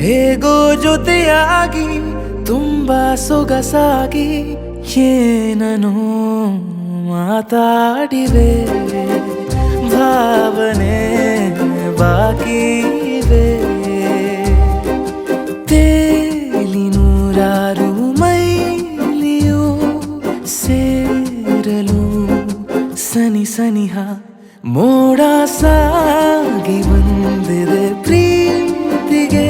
ಹೇಗೋ ಜೊತೆಯಾಗಿ ತುಂಬಾ ಸೊಗಸಾಗಿ ಏನನೋ ಮಾತಾಡಿವೆ, ಭಾವನೆ ಬಾಕಿ ಇವೆ. ತೇಲಿ ನೂರಾರು ಮೈಲಿಯೋ ಸೇರಲು ಸನಿ ಸನಿಹ ಮೋಡ ಸಾಗಿ ಬಂದಿದೆ ಪ್ರೀತಿಗೆ.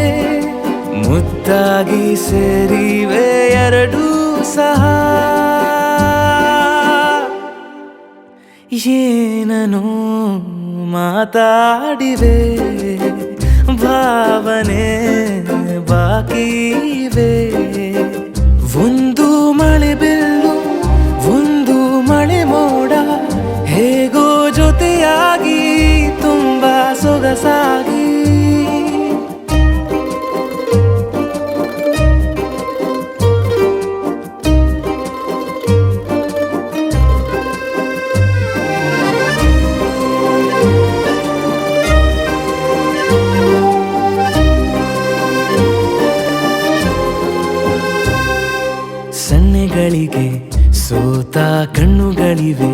ಮುತ್ತಾಗಿ ಸೇರಿವೆ ಎರಡೂ ಸಹ. ಏನನೋ ಮಾತಾಡಿವೆ, ಭಾವನೆ ಬಾಕಿ ಇವೆ. ಒಂದು ಮಳೆ ಬಿಲ್ಲು, ಒಂದು ಮಳೆ ಮೋಡ, ಹೇಗೋ ಜೊತೆಯಾಗಿ ತುಂಬಾ ಸೊಗಸಾಗಿ. ಸನ್ನೆಗಳಿಗೆ ಸೋತ ಕಣ್ಣುಗಳಿವೆ,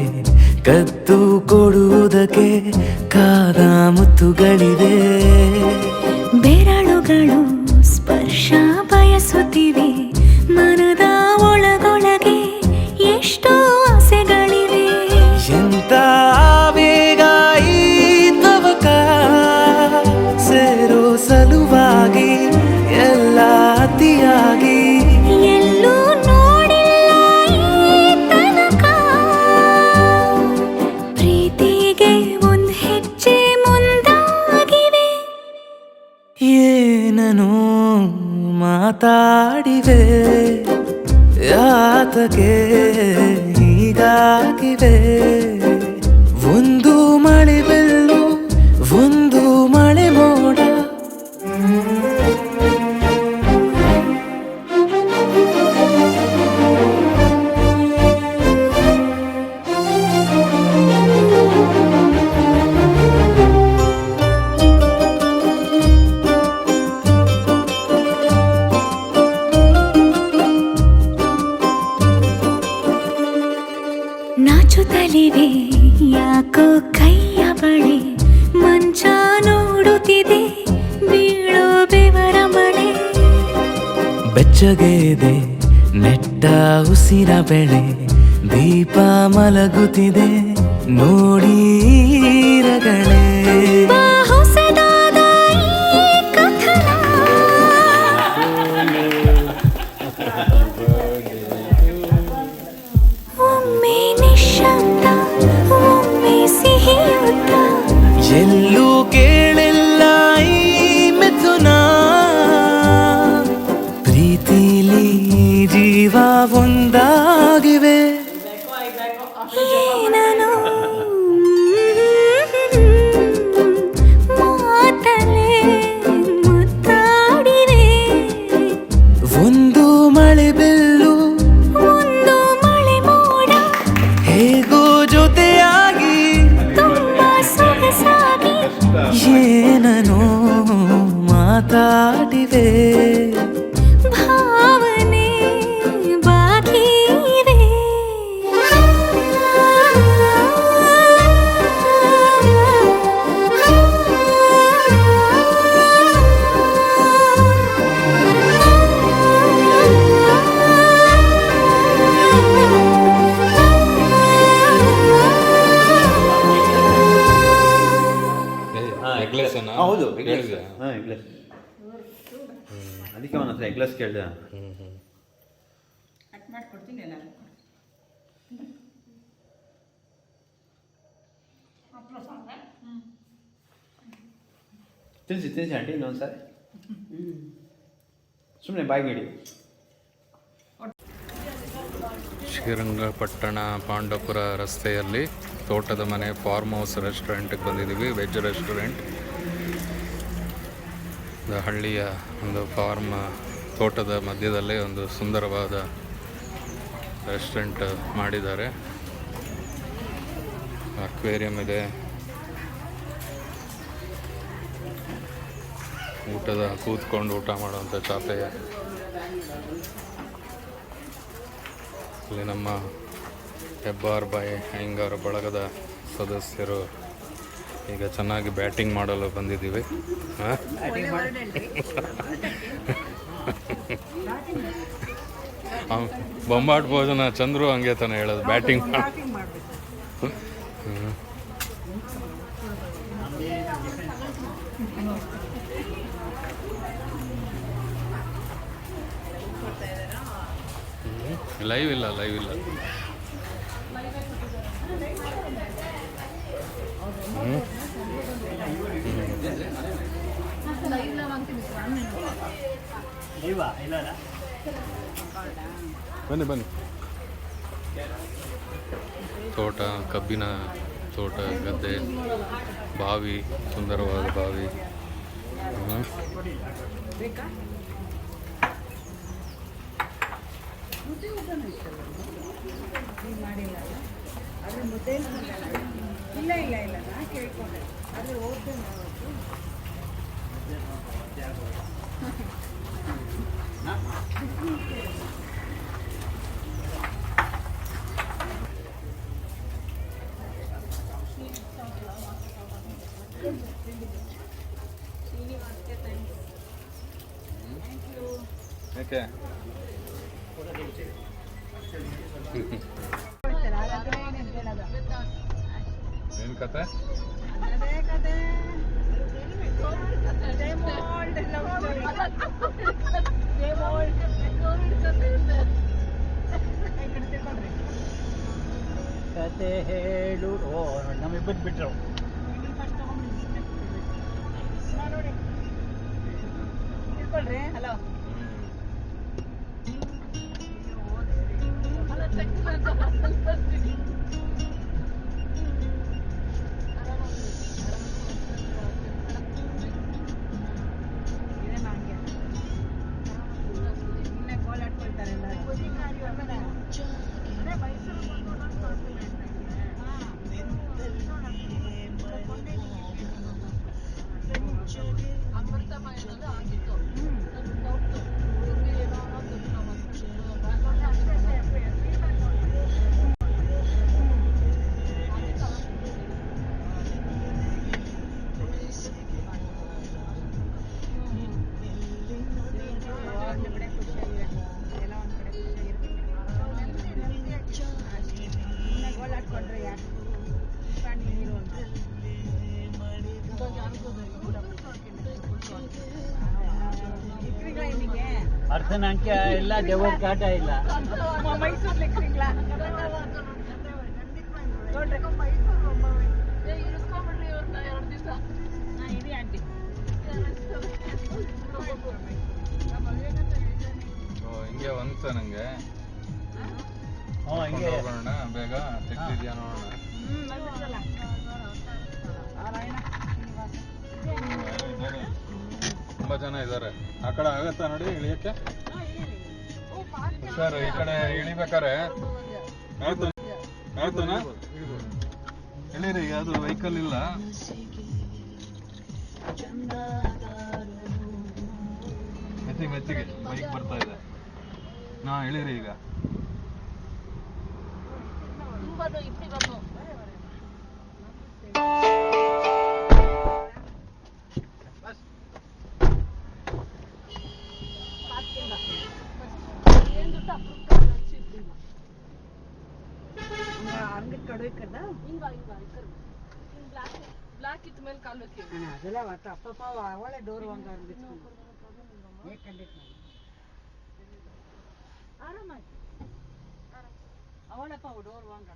ಕದ್ದು ಕೊಡುವುದಕ್ಕೆ ಕಾದ ಮುತ್ತುಗಳಿವೆ. ಬೆರಳುಗಳು ಸ್ಪರ್ಶ ಬಯಸುತ್ತಿವೆ, ಮನದ ಒಳಗೊಳಗೆ ಎಷ್ಟೋ ಆಸೆಗಳಿವೆ. ಎಂತ ಆವೇಗ ಈ ತವಕ, ಸೇರೋ ಸಲುವಾಗಿ ಎಲ್ಲ ಅತಿಯಾಗಿ. ಎಲ್ಲೂ ನೋಡಿಲ್ಲ ಈ ತನಕ, ಪ್ರೀತಿಗೆ ಒಂದ್ ಹೆಜ್ಜೆ ಮುಂದಾಗಿವೆ. ಏನನೋ ಮಾತಾಡಿವೆ, ಯಾತಕ್ಕೆ ಹೀಗಾಗಿವೆ. ಒಂದು ಮಳೆ ಬಿಲ್ಲು, ಒಂದು ಮಳೆ ಮೋಡ. ನಾಚುತ್ತಲಿವೆ ಯಾಕೋ ಕೈಯ ಬಳೆ, ಮಂಚ ನೋಡುತ್ತಿದೆ ಬೀಳೋ ಬೆವರ ಮಳೆ. ಬೆಚ್ಚಗೆದೆ ನೆಟ್ಟ ಉಸಿರ ಬೆಳೆ, ದೀಪ ಮಲಗುತ್ತಿದೆ ನೋಡಿ ರಗಳೇ. ಹೊಸದಾದ ಈ ಕಥನ, ಒಮ್ಮೆ ನಿಶಬ್ದ, ಒಮ್ಮೆ ಸಿಹಿಯುತ್ತ. ಎಲ್ಲೂ ಕೇಳಿಲ್ಲ ಈ ಮಿಥುನ, ಪ್ರೀತಿಲಿ ಜೀವ ಒಂದಾಗಿವೆ. ಏನನೋ ಮಾತಲೆ ಮುತ್ತಾಡಿವೆ, ಒಂದು ಮಳೆ ಬಿಲ್ಲು, ಒಂದು ಮಳೆ ಮೋಡ, ಹೇಗೋ ಜೊತೆಯಾಗಿ ತುಂಬಾ ಸೊಗಸಾಗಿ. ಏನನೋ ಮಾತಾಡಿವೆ, ಭಾವನೆ ಬಾಕಿ ಇವೆ. ಹೌದು ಎಗ್ಲೆಸ್. ಹಾಂ ಎಗ್ಲೆಸ್, ಅದಕ್ಕೆ ಅವನ ಹತ್ರ ಎಗ್ಲೆಸ್ ಕೇಳಿದೆ. ತಿನ್ಸಿ ತಿನ್ಸಿ ಆಂಟಿ ಇನ್ನೊಂದು ಸಾರಿ, ಸುಮ್ಮನೆ ಬಾಯಿಗಿಡಿ. ಶ್ರೀರಂಗಪಟ್ಟಣ ಪಾಂಡವಪುರ ರಸ್ತೆಯಲ್ಲಿ ತೋಟದ ಮನೆ ಫಾರ್ಮ್ ಹೌಸ್ ರೆಸ್ಟೋರೆಂಟ್ಗೆ ಬಂದಿದ್ದೀವಿ. ವೆಜ್ ರೆಸ್ಟೋರೆಂಟ್, ಹಳ್ಳಿಯ ಒಂದು ಫಾರ್ಮ್ ತೋಟದ ಮಧ್ಯದಲ್ಲೇ ಒಂದು ಸುಂದರವಾದ ರೆಸ್ಟೋರೆಂಟ್ ಮಾಡಿದ್ದಾರೆ. ಅಕ್ವೇರಿಯಂ ಇದೆ, ಕೂತ್ಕೊಂಡು ಊಟ ಮಾಡುವಂಥ ಚಾಪೆಯ ಇಲ್ಲಿ ನಮ್ಮ ಹೆಬ್ಬಾರ್ ಬಾಯಿ ಅಯ್ಯಂಗಾರ ಬಳಗದ ಸದಸ್ಯರು ಈಗ ಚೆನ್ನಾಗಿ ಬ್ಯಾಟಿಂಗ್ ಮಾಡಲು ಬಂದಿದ್ದೀವಿ. ಬೊಂಬಾಟ್ ಭೋಜನ ಚಂದ್ರು ಹಂಗೆ ತಾನೆ ಹೇಳೋದು, ಬ್ಯಾಟಿಂಗ್ ಲೈವ್ ಇಲ್ಲ. ಬನ್ನಿ. ತೋಟ, ಕಬ್ಬಿನ ತೋಟ, ಗದ್ದೆ, ಬಾವಿ, ಸುಂದರವಾದ ಬಾವಿ. ಓಕೆ ಏನು ಕತೆ? ಕತೆ ಹೇಳು. ನಮ್ಮಿಬ್ಬರು ಬಿಟ್ರು. ಹಲೋ ಅರ್ಥನಾಂಕ ಇಲ್ಲ, ಡೆವಲ್ ಕಾಟ ಇಲ್ಲ. ಮೈಸೂರು ಹಿಂಗೆ ಒಂದ್ಸ ನಂಗೆ ಹೋಗೋಣ ಬೇಗ, ತೆಗ್ದಿದ್ಯಾ ನೋಡೋಣ. ತುಂಬಾ ಜನ ಇದ್ದಾರೆ. ಆ ಕಡೆ ಆಗತ್ತಾ ನೋಡಿ ಇಳಿಯಕ್ಕೆ? ಸರ್ ಈ ಕಡೆ ಇಳಿಬೇಕಾರೆ ಆಯ್ತಾನ ಇಳಿರಿ, ಅದು ವೆಹಿಕಲ್ ಇಲ್ಲ. ಮೆಚ್ಚಿಗೆ ಬೈಕ್ ಬರ್ತಾ ಇದೆ. ಇಳಿರಿ ಈಗ. ಅದೆಲ್ಲ ಅಪ್ಪ ಅವಳೆ ಡೋರ್ ವಾಂಗ ಆರಾಮಾಯ್ತು. ಅವಳಪ್ಪ ಡೋರ್ ವಾಂಗ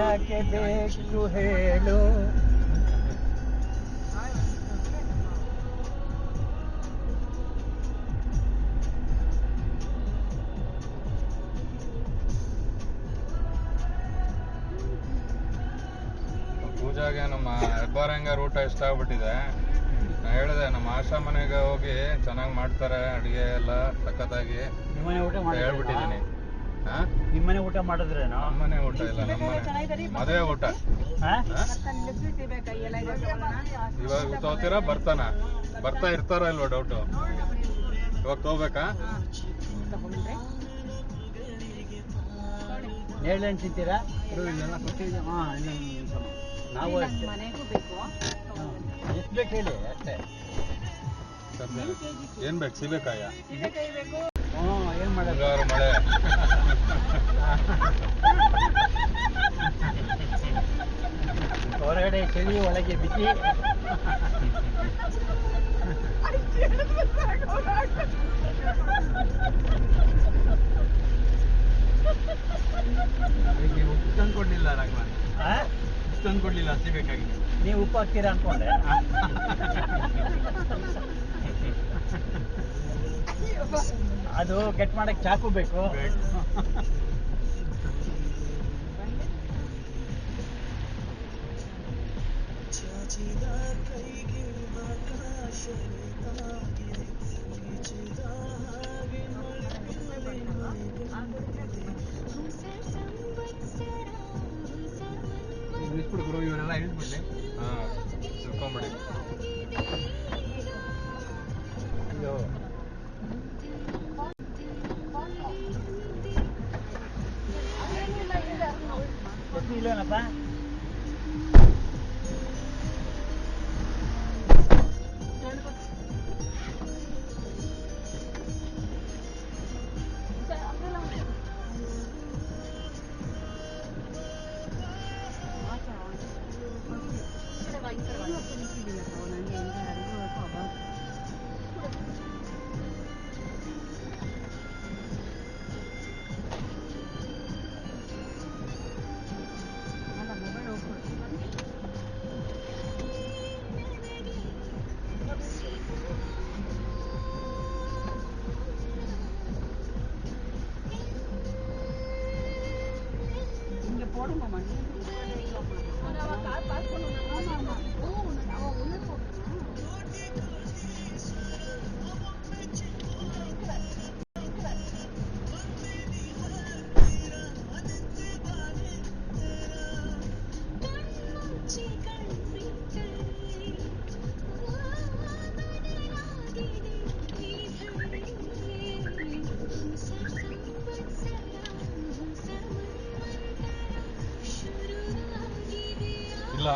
ಯಾಕೆ ಬೇಕು ಹೇಳು? ಪೂಜಾ ಬಂದಾಗೆ ನಮ್ಮ ಹೆಬ್ಬಾರಂಗರ ಊಟ ಇಷ್ಟ ಆಗ್ಬಿಟ್ಟಿದೆ. ನಾ ಹೇಳಿದೆ ನಮ್ಮ ಆಶಾ ಮನೆಗೆ ಹೋಗಿ ಚೆನ್ನಾಗಿ ಮಾಡ್ತಾರೆ ಅಡುಗೆ ಎಲ್ಲ ಸಖತ್ತಾಗಿ ನಿಮ್ಮನೆ ಊಟ ಮಾಡಿ ಹೇಳ್ಬಿಟ್ಟಿದ್ದೀನಿ. ನಿಮ್ಮನೆ ಊಟ ಮಾಡಿದ್ರೇನೋ? ನಮ್ಮನೆ ಊಟ ಇಲ್ಲ, ನಮ್ಮನೆ ಮದುವೆ ಊಟ. ಇವಾಗ ತಗೋತೀರಾ? ಬರ್ತಾ ಇರ್ತಾರ ಇಲ್ವಾ ಡೌಟು. ಇವಾಗ ತಗೋಬೇಕಾ? ನೇರಳೆಹಣ್ಣು ತಿಂತೀರಾ? ನಾವು ಅಷ್ಟೇ. ಎಷ್ಟು ಬೇಕು ಹೇಳಿ ಅಷ್ಟೇ. ಏನ್ ಬೇಕು? ಸೀಬೆಕಾಯ? ಹ್ಞೂ, ಏನು ಮಾಡೋದು? ಮುಂಗಾರು ಮಳೆ. ಹೊರಗಡೆ ಚಳಿ, ಒಳಗೆ ಬಿಸಿ. ಉಪ್ಪು ತಂದು ಕೊಡ್ಲಿಲ್ಲ ರಾಘವನ್, ಉಪ್ಪು ತಂದು ಕೊಡ್ಲಿಲ್ಲ, ಹಸಿಬೇಕಾಗಿ. ನೀವು ಉಪ್ಪು ಹಾಕ್ತೀರಾ ಅನ್ಕೊಂಡೆ. ಅದು ಕಟ್ ಮಾಡಕ್ ಚಾಕು ಬೇಕು. ಇಳಿಸ್ಬಿಡು ಗುರು, ಇವರೆಲ್ಲ ಇಳಿಸ್ಬಿಡ್ಲಿ. ತಿಳ್ಕೊಂಬಿಡಿ. ಅಯ್ಯೋ, ಚಟ್ನಿ ಇಲ್ವೇನಪ್ಪ? ಇಲ್ಲ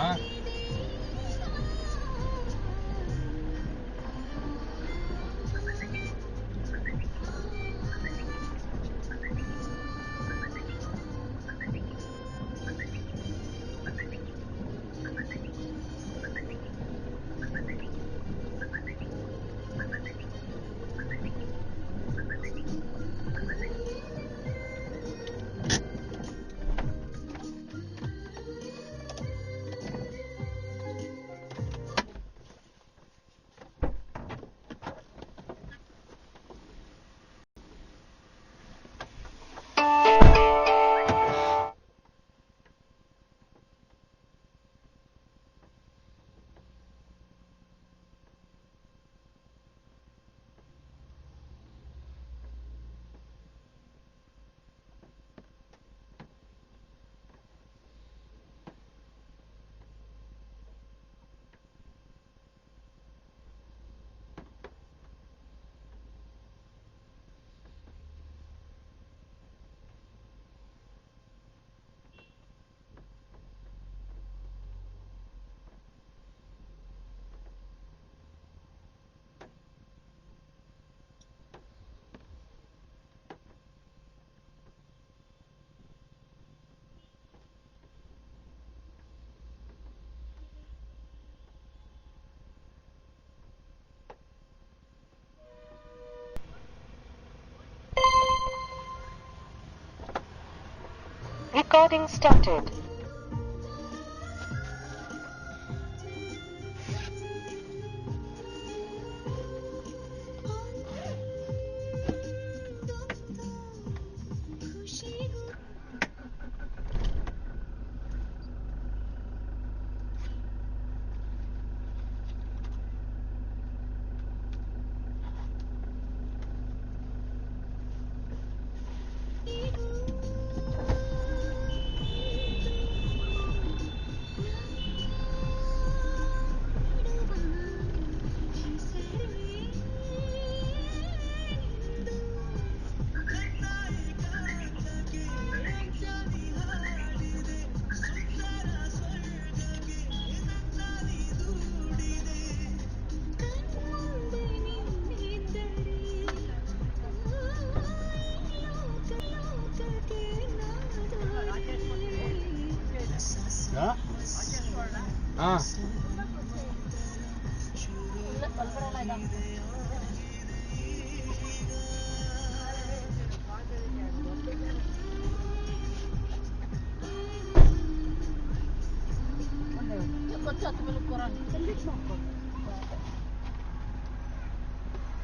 Recording started.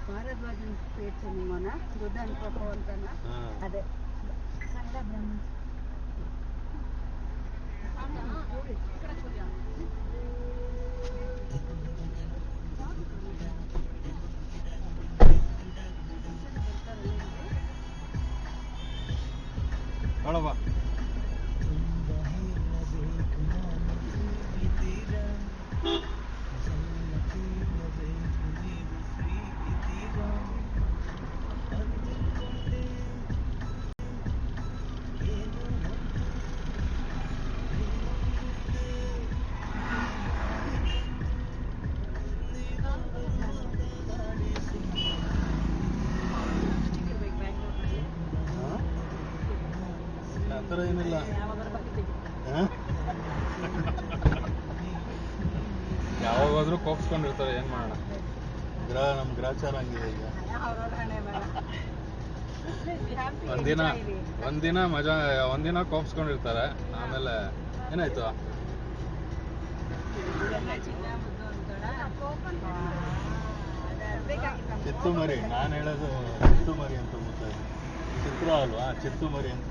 ಭಾರದ್ವಾಜನ್ ಪೇಟೆ ನಿಮ್ಮನ ದುಡ್ಡನ್ ಪಾಪ ಅಂತನ ಅದೇ ನೋಡಪ್ಪ ಆ ಥರ ಏನಿಲ್ಲ ಯಾವಾಗಾದ್ರೂ ಕೋಪಿಸ್ಕೊಂಡಿರ್ತಾರೆ, ಏನ್ ಮಾಡೋಣ. ನಮ್ಮ ಗ್ರಾಚಾರ ಹಂಗಿದೆ ಈಗ. ಒಂದಿನ ಕೋಪಿಸ್ಕೊಂಡಿರ್ತಾರೆ, ಆಮೇಲೆ ಏನಾಯ್ತು ಚಿತ್ತು ಮರಿ. ನಾನು ಹೇಳೋದು ಚಿತ್ತು ಮರಿ ಅಂತ ಗೊತ್ತಾಯ್ತು. ಚಿತ್ರ ಅಲ್ವಾ, ಚಿತ್ತು ಮರಿ ಅಂತ.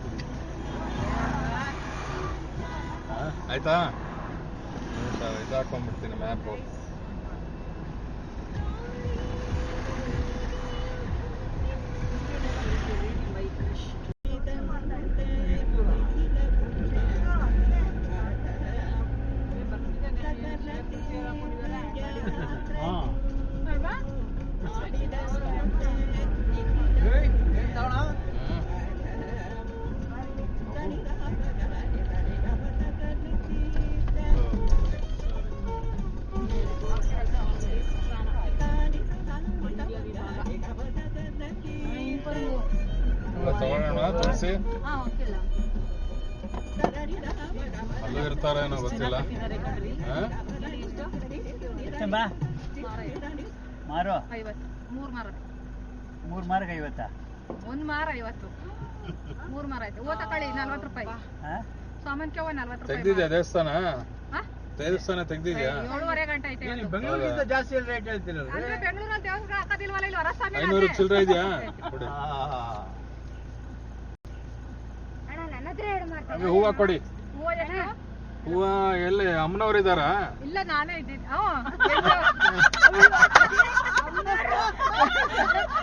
ಆಯ್ತಾ, ಇದು ಹಾಕೊಂಡ್ಬಿಡ್ತೀನಿ ಮ್ಯಾಪು. ತಗೊಳ್ಳೋಣ ತುಳಸಿ. ಅಲ್ಲೂ ಇರ್ತಾರೇನೋ ಗೊತ್ತಿಲ್ಲ. ಮಾರು ಮೂರ್ ಮಾರ್ಗ 50. ಒಂದ್ ಮಾರ 50, 3 ಮಾರ ಆಯ್ತು. ತಕೊಳ್ಳಿ 40 ರೂಪಾಯಿ. ಸಾಮಾನ್ಯ 40 ರೂಪಾಯಿ. ತೆಗ್ದಿದ್ಯಾ ದೇವಸ್ಥಾನ ತೆಗ್ದಿದ್ಯಾ? 7:30 ಗಂಟೆ ಐತೆ. ಬೆಂಗಳೂರಿಗಿಂತ ಜಾಸ್ತಿ ರೇಟ್ ಹೇಳ್ತಿರೋದು. ಬೆಂಗಳೂರು ದೇವಸ್ಥಾನ ಹಾಕೋದಿಲ್ವಲ್ಲ ಇಲ್ಲಿ ಹೊರಸ್ವಾಮಿ. 500 ಚಿಲ್ಲರೆ ಇದೆಯಾ? ಹೂವ ಕೊಡಿ. ಹೂವ ಎಲ್ಲಿ ಅಮ್ಮನವ್ರು ಇಲ್ಲ, ನಾನೇ ಇದ್ದೀನಿ.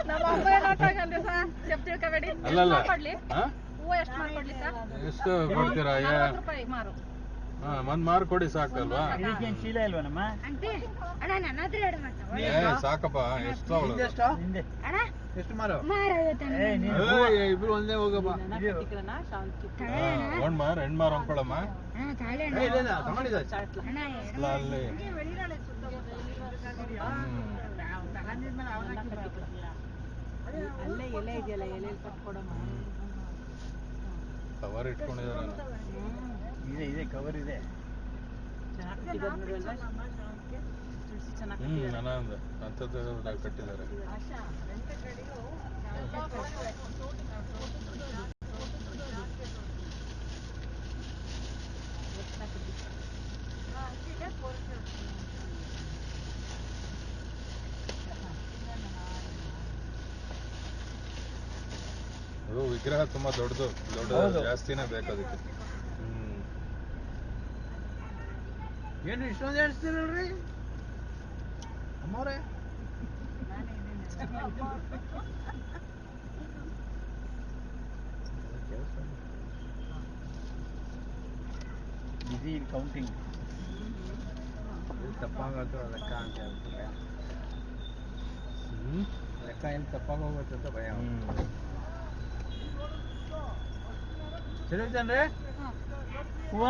ನಮ್ಮ ಅಮ್ಮ ಏನಾಗಲ್ರಿ ಸರ್, ಚೆಪ್ ತಿಳ್ಕೊಬೇಡಿ. ಅಲ್ಲಲ್ಲ, ಹೂವ ಎಷ್ಟು ಮಾಡ್ಕೊಡ್ಲಿ ಸರ್? ಎಷ್ಟು ಕೊಡ್ತೀರಾ? 40 ರೂಪಾಯಿ ಮಾರು. ಒಂದ್ ಮಾರು ಕೊಡಿ ಸಾಕಲ್ವಾ? ಇದಕ್ಕೇನು ಚೀಲ ಇಲ್ವಾ ನಮ್ಮ? ಸಾಕಪ್ಪ. ಎಷ್ಟು ಎಷ್ಟು ಮಾರು? ಇಬ್ರು ಒಂದೇ ಹೋಗಪ್ಪ. ಒಂದ್ ಮಾರು 2 ಮಾರು ಅಂದ್ಕೊಳಮ್ಮ. ತಗೊಂಡಿದ್ದ ಅಲ್ಲಿ ಅಲ್ಲೇ ಎಲೆ ಇದೆಯಲ್ಲ, ಎಲೆ ಕಟ್ಕೊಡಮ್ಮ. ಕವರ್ ಇಟ್ಕೊಂಡಿದಾರ. ಇದೆ ಕವರ್ ಇದೆ. ನನಂದು ಅಂಥದ್ದು ಕಟ್ಟಿದ್ದಾರೆ. ಅದು ವಿಗ್ರಹ ತುಂಬಾ ದೊಡ್ಡದು, ಜಾಸ್ತಿನೇ ಬೇಕು ಅದಕ್ಕೆ. ಏನು ಇಷ್ಟೊಂದು ಹೇಳ್ತೀರಲ್ರಿ ಅಮ್ಮವ್ರೆ? ಬಿಸಿ ಕೌಂಟಿಂಗ್. ತಪ್ಪಾಗತ್ತೋ ಲೆಕ್ಕ ಅಂತ ಹೇಳ್ತಾರೆ. ಲೆಕ್ಕ ಎಲ್ಲಿ ತಪ್ಪಾಗೋಗುತ್ತೆ ಅಂತ ಭಯ. ಸರಿ ಹೂವ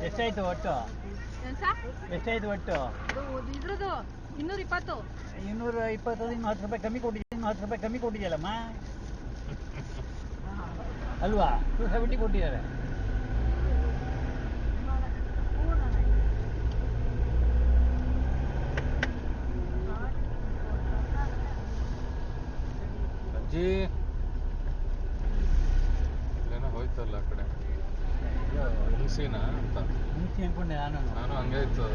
ಎಷ್ಟಾಯ್ತು ಒಟ್ಟು? ಎಷ್ಟಾಯ್ತು ಒಟ್ಟು? ಇದ್ರದ್ದು 220. 220. ಇನ್ನು 10 ರೂಪಾಯಿ ಕಮ್ಮಿ ಕೊಟ್ಟಿದ್ಯಲ್ಲಮ್ಮ ಅಲ್ವಾ? 270 ಕೊಟ್ಟಿದ್ದಾರೆ. ಅಜ್ಜಿ ಇಲ್ಲೇನೋ ಹೋಯ್ತಲ್ಲ ಆ ಕಡೆ. ಅನ್ಕೊಂಡೆ ನಾನು ಹಂಗೆ ಇತ್ತು.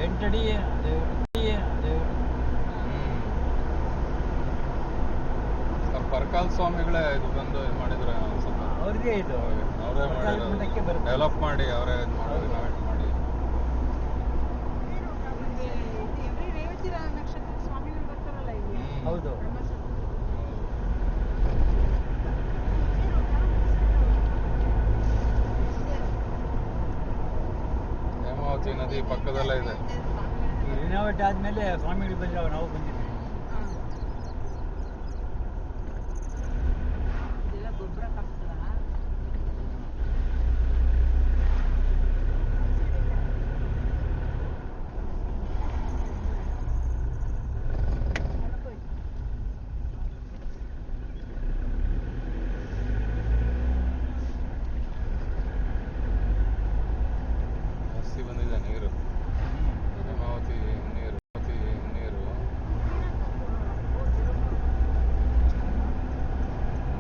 ಎಂಟಡಿ ಪರ್ಕಾಲ್ ಸ್ವಾಮಿಗಳೇ ಇದು ಬಂದು ಇದು ಮಾಡಿದ್ರೆ ಸ್ವಲ್ಪ ಅವ್ರಿಗೆ ಇದು ಅವರೇ ಪರ್ಕಾಲ್ ಮಠಕ್ಕೆ ಮಾಡಿರೋದು, ಬರುತ್ತೆ. ಡೆವಲಪ್ ಮಾಡಿ ಅವರೇ ಇದು ಮಾಡಿ ರಿನೋವೇಟ್ ಮಾಡಿ. ರೇವತಿ ನಕ್ಷತ್ರ ಸ್ವಾಮಿಗಳು ಬರ್ತಾರಲ್ಲ ಇಲ್ಲಿ ಹೌದು. ಹೇಮಾವತಿ ನದಿ ಪಕ್ಕದಲ್ಲೇ ಇದೆ. ಈ ರಿನೋವೇಟ್ ಆದ್ಮೇಲೆ ಸ್ವಾಮಿಗಳು ಬಂದ್ರೆ ನಾವು ಬಂದಿದ್ವಿ. ಇದೆಲ್ಲ ಗೊಬ್ಬರ ಹಾಕ್ತದ ಜಾಸ್ತಿ ಬಂದಿದೆ ನೀರು. ಹೇಮಾವತಿ ನೀರು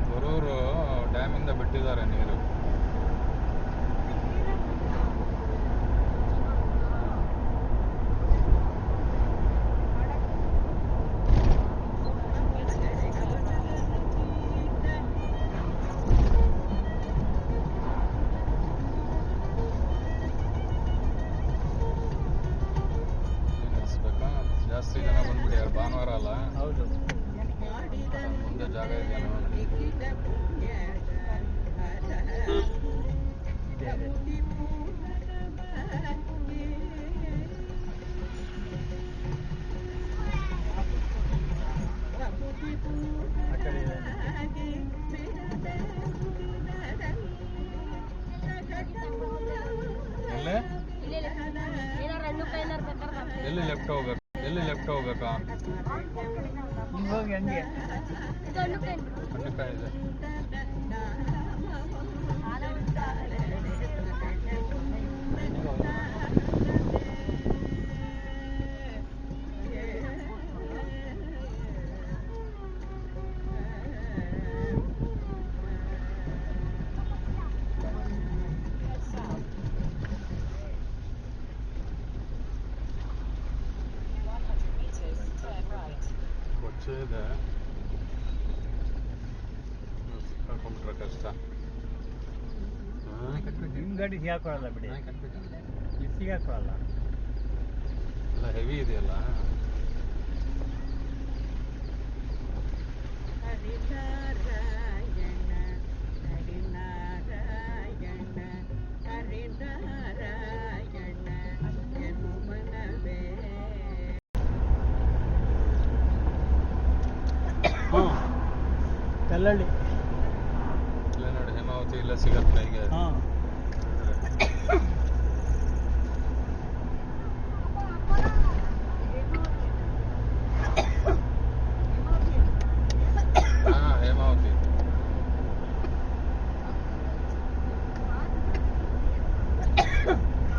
ಗೊರೂರು ಡ್ಯಾಮಿಂದ ಬಿಟ್ಟಿದ್ದಾರೆ ನೀರು. ನಿಲ್ಲಿಸ್ಬೇಕಾ? ಜಾಸ್ತಿ ಜನ ಬಂದ್ಬಿಟ್ಟಾರೆ, ಭಾನುವಾರ ಅಲ್ಲ. ಹೌದು. ಮುಂದೆ ಜಾಗ ಇದೆಯಾ? ಆ ಕಡೆ ಇದೆ. ಎಲ್ಲಿ ಲೆಫ್ಟ್ ಹೋಗ್ಬೇಕು? ಎಲ್ಲಿ ಲೆಫ್ಟ್ ಹೋಗ್ಬೇಕಾ? ಹಿಂಗ್ ಹೋಗಿ ಹಂಗೆ ಖಂಡಿತ ಇದೆ. ಕೊಚ್ಚೆ ಇದೆ, ಸಿಕ್ಕಾಕೊಂಡ್ರೆ ಕಷ್ಟ. ನಿಮ್ ಗಾಡಿ ಸಿಗಾಕೊಳ್ಳಲ್ಲ ಬಿಡಿ, ಇದು ಸಿಗಾಕೊಳ್ಳಲ್ಲ. ಎಲ್ಲ ಹೆವಿ ಇದೆಯಲ್ಲ. ಕಲ್ಲಳ್ಳಿ. ಇಲ್ಲೇ ನೋಡಿ, ಹೇಮಾವತಿ ಇಲ್ಲ ಸಿಗತ್ತೆ ಈಗ. ಹಾಂ. ಹೇಮಾವತಿ.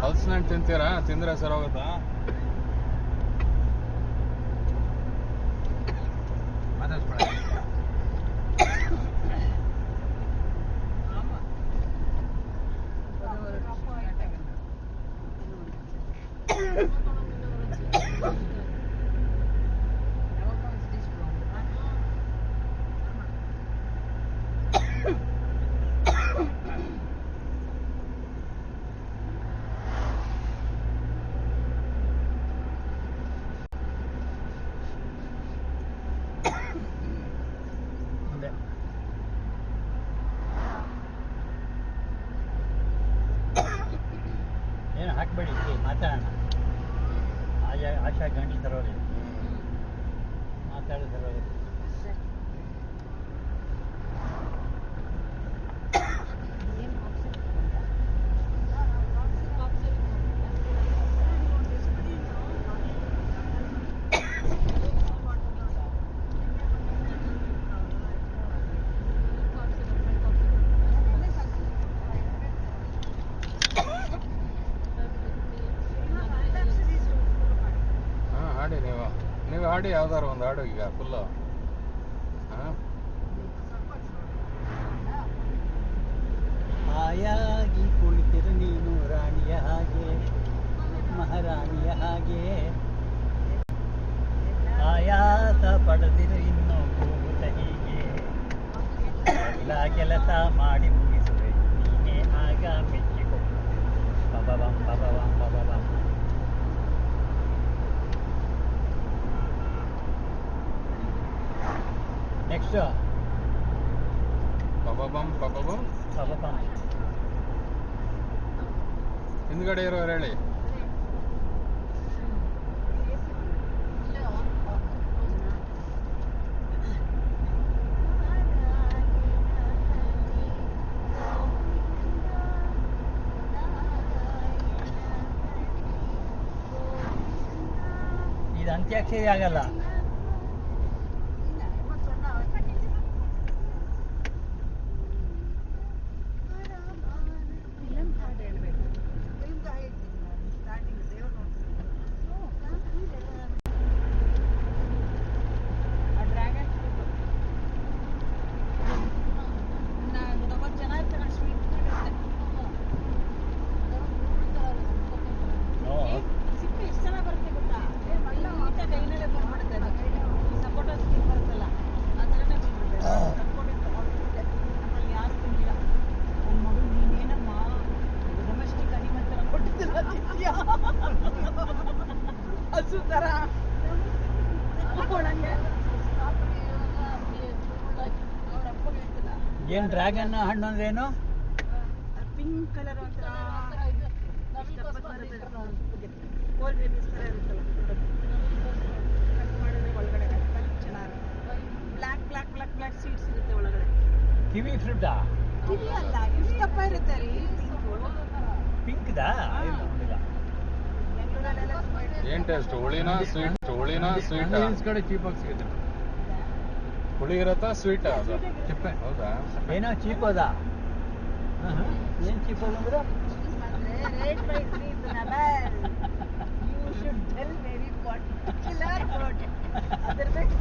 ಹಲ್ಸಿನ ತಿಂತೀರಾ? ತಿಂದ್ರೆ ಸರ್ ಹೋಗುತ್ತಾ? ಮುಂದೆ ಏನು ಹಾಕ್ಬೇಡಿ, ಮಾತಾಡೋಣ. ಆಶಾ ಗಂಟಲು ತರೋರಿ, ಮಾತಾಡೋ ತರೋರಿ. ಏನು ಹಾಡಿ ಯಾವ್ದಾರು ಒಂದು ಹಾಡು ಈಗ ಫುಲ್ಲು. ಹಾಯಾಗಿ ಕುಳಿತಿರು ನೀನು ರಾಣಿಯ ಹಾಗೆ ಮಹಾರಾಣಿಯ ಹಾಗೆ, ಆಯಾಸ ಪಡೆದಿರು ಇನ್ನು ಕೂಗುತ್ತ ಹೀಗೆ, ಎಲ್ಲ ಕೆಲಸ ಮಾಡಿ ಮುಗಿಸುವೆ ನೀನೇ ಆಗ ಮೆಚ್ಚಿಕೊ. ಬಬಬಂ ಬಬಬಂ ಬಬಬಂ. ನೆಕ್ಸ್ಟ್ ಪಬಬಂ ಪಬಬಂ. ಬಬಬಂ. ಹಿಂದ್ಗಡೆ ಇರೋರು ಹೇಳಿ. ಇದು ಅಂತ್ಯಾಕ್ಷರಿ ಆಗಲ್ಲ. ಏನ್ ಡ್ರ್ಯಾಗನ್ ಹಣ್ಣು ಅಂದ್ರೆ ಏನು? ಪಿಂಕ್ ಕಲರ್ ಒಂಥರ ಕೋಲ್ ಬೇಬೀಸ್ ಥರ ಇರುತ್ತಲ್ಲ, ಕಟ್ ಮಾಡಿದ್ರೆ ಒಳಗಡೆ ಚೆನ್ನಾಗಿ black black black black seeds ಇರುತ್ತೆ ಒಳಗಡೆ. ಕಿವಿ ಫ್ರೂಟಾ? ಕಿವಿ ಅಲ್ಲ, ಇಷ್ಟು ದಪ್ಪ ಇರುತ್ತೆ ರೀ. ಪಿಂಕ್ದಾ? ಬೆಂಗಳೂರಲ್ಲೆಲ್ಲ ತುಂಬಾ ಇರುತ್ತೆ. ಏನ್ ಟೇಸ್ಟ್? ಹುಳಿನಾ ಸ್ವೀಟ್? ಹುಳಿನಾ ಸ್ವೀಟ್? ಹಿಲ್ಸ್ ಕಡೆ ಚೀಪಾಗಿ ಸಿಗುತ್ತೆ. ಹುಳಿ ಇರತ್ತಾ ಸ್ವೀಟ್? ಅದು ಚಿಪ್ಪೆ. ಹೌದಾ? ಏನೋ ಚೀಪ್ ಅದ. ಏನ್ ಚೀಪ್ ಅಂದ್ರೆ ಅಂದ್ರೆ rate price reasonable. You should tell very particular word. ಅದರ ಬಗ್ಗೆ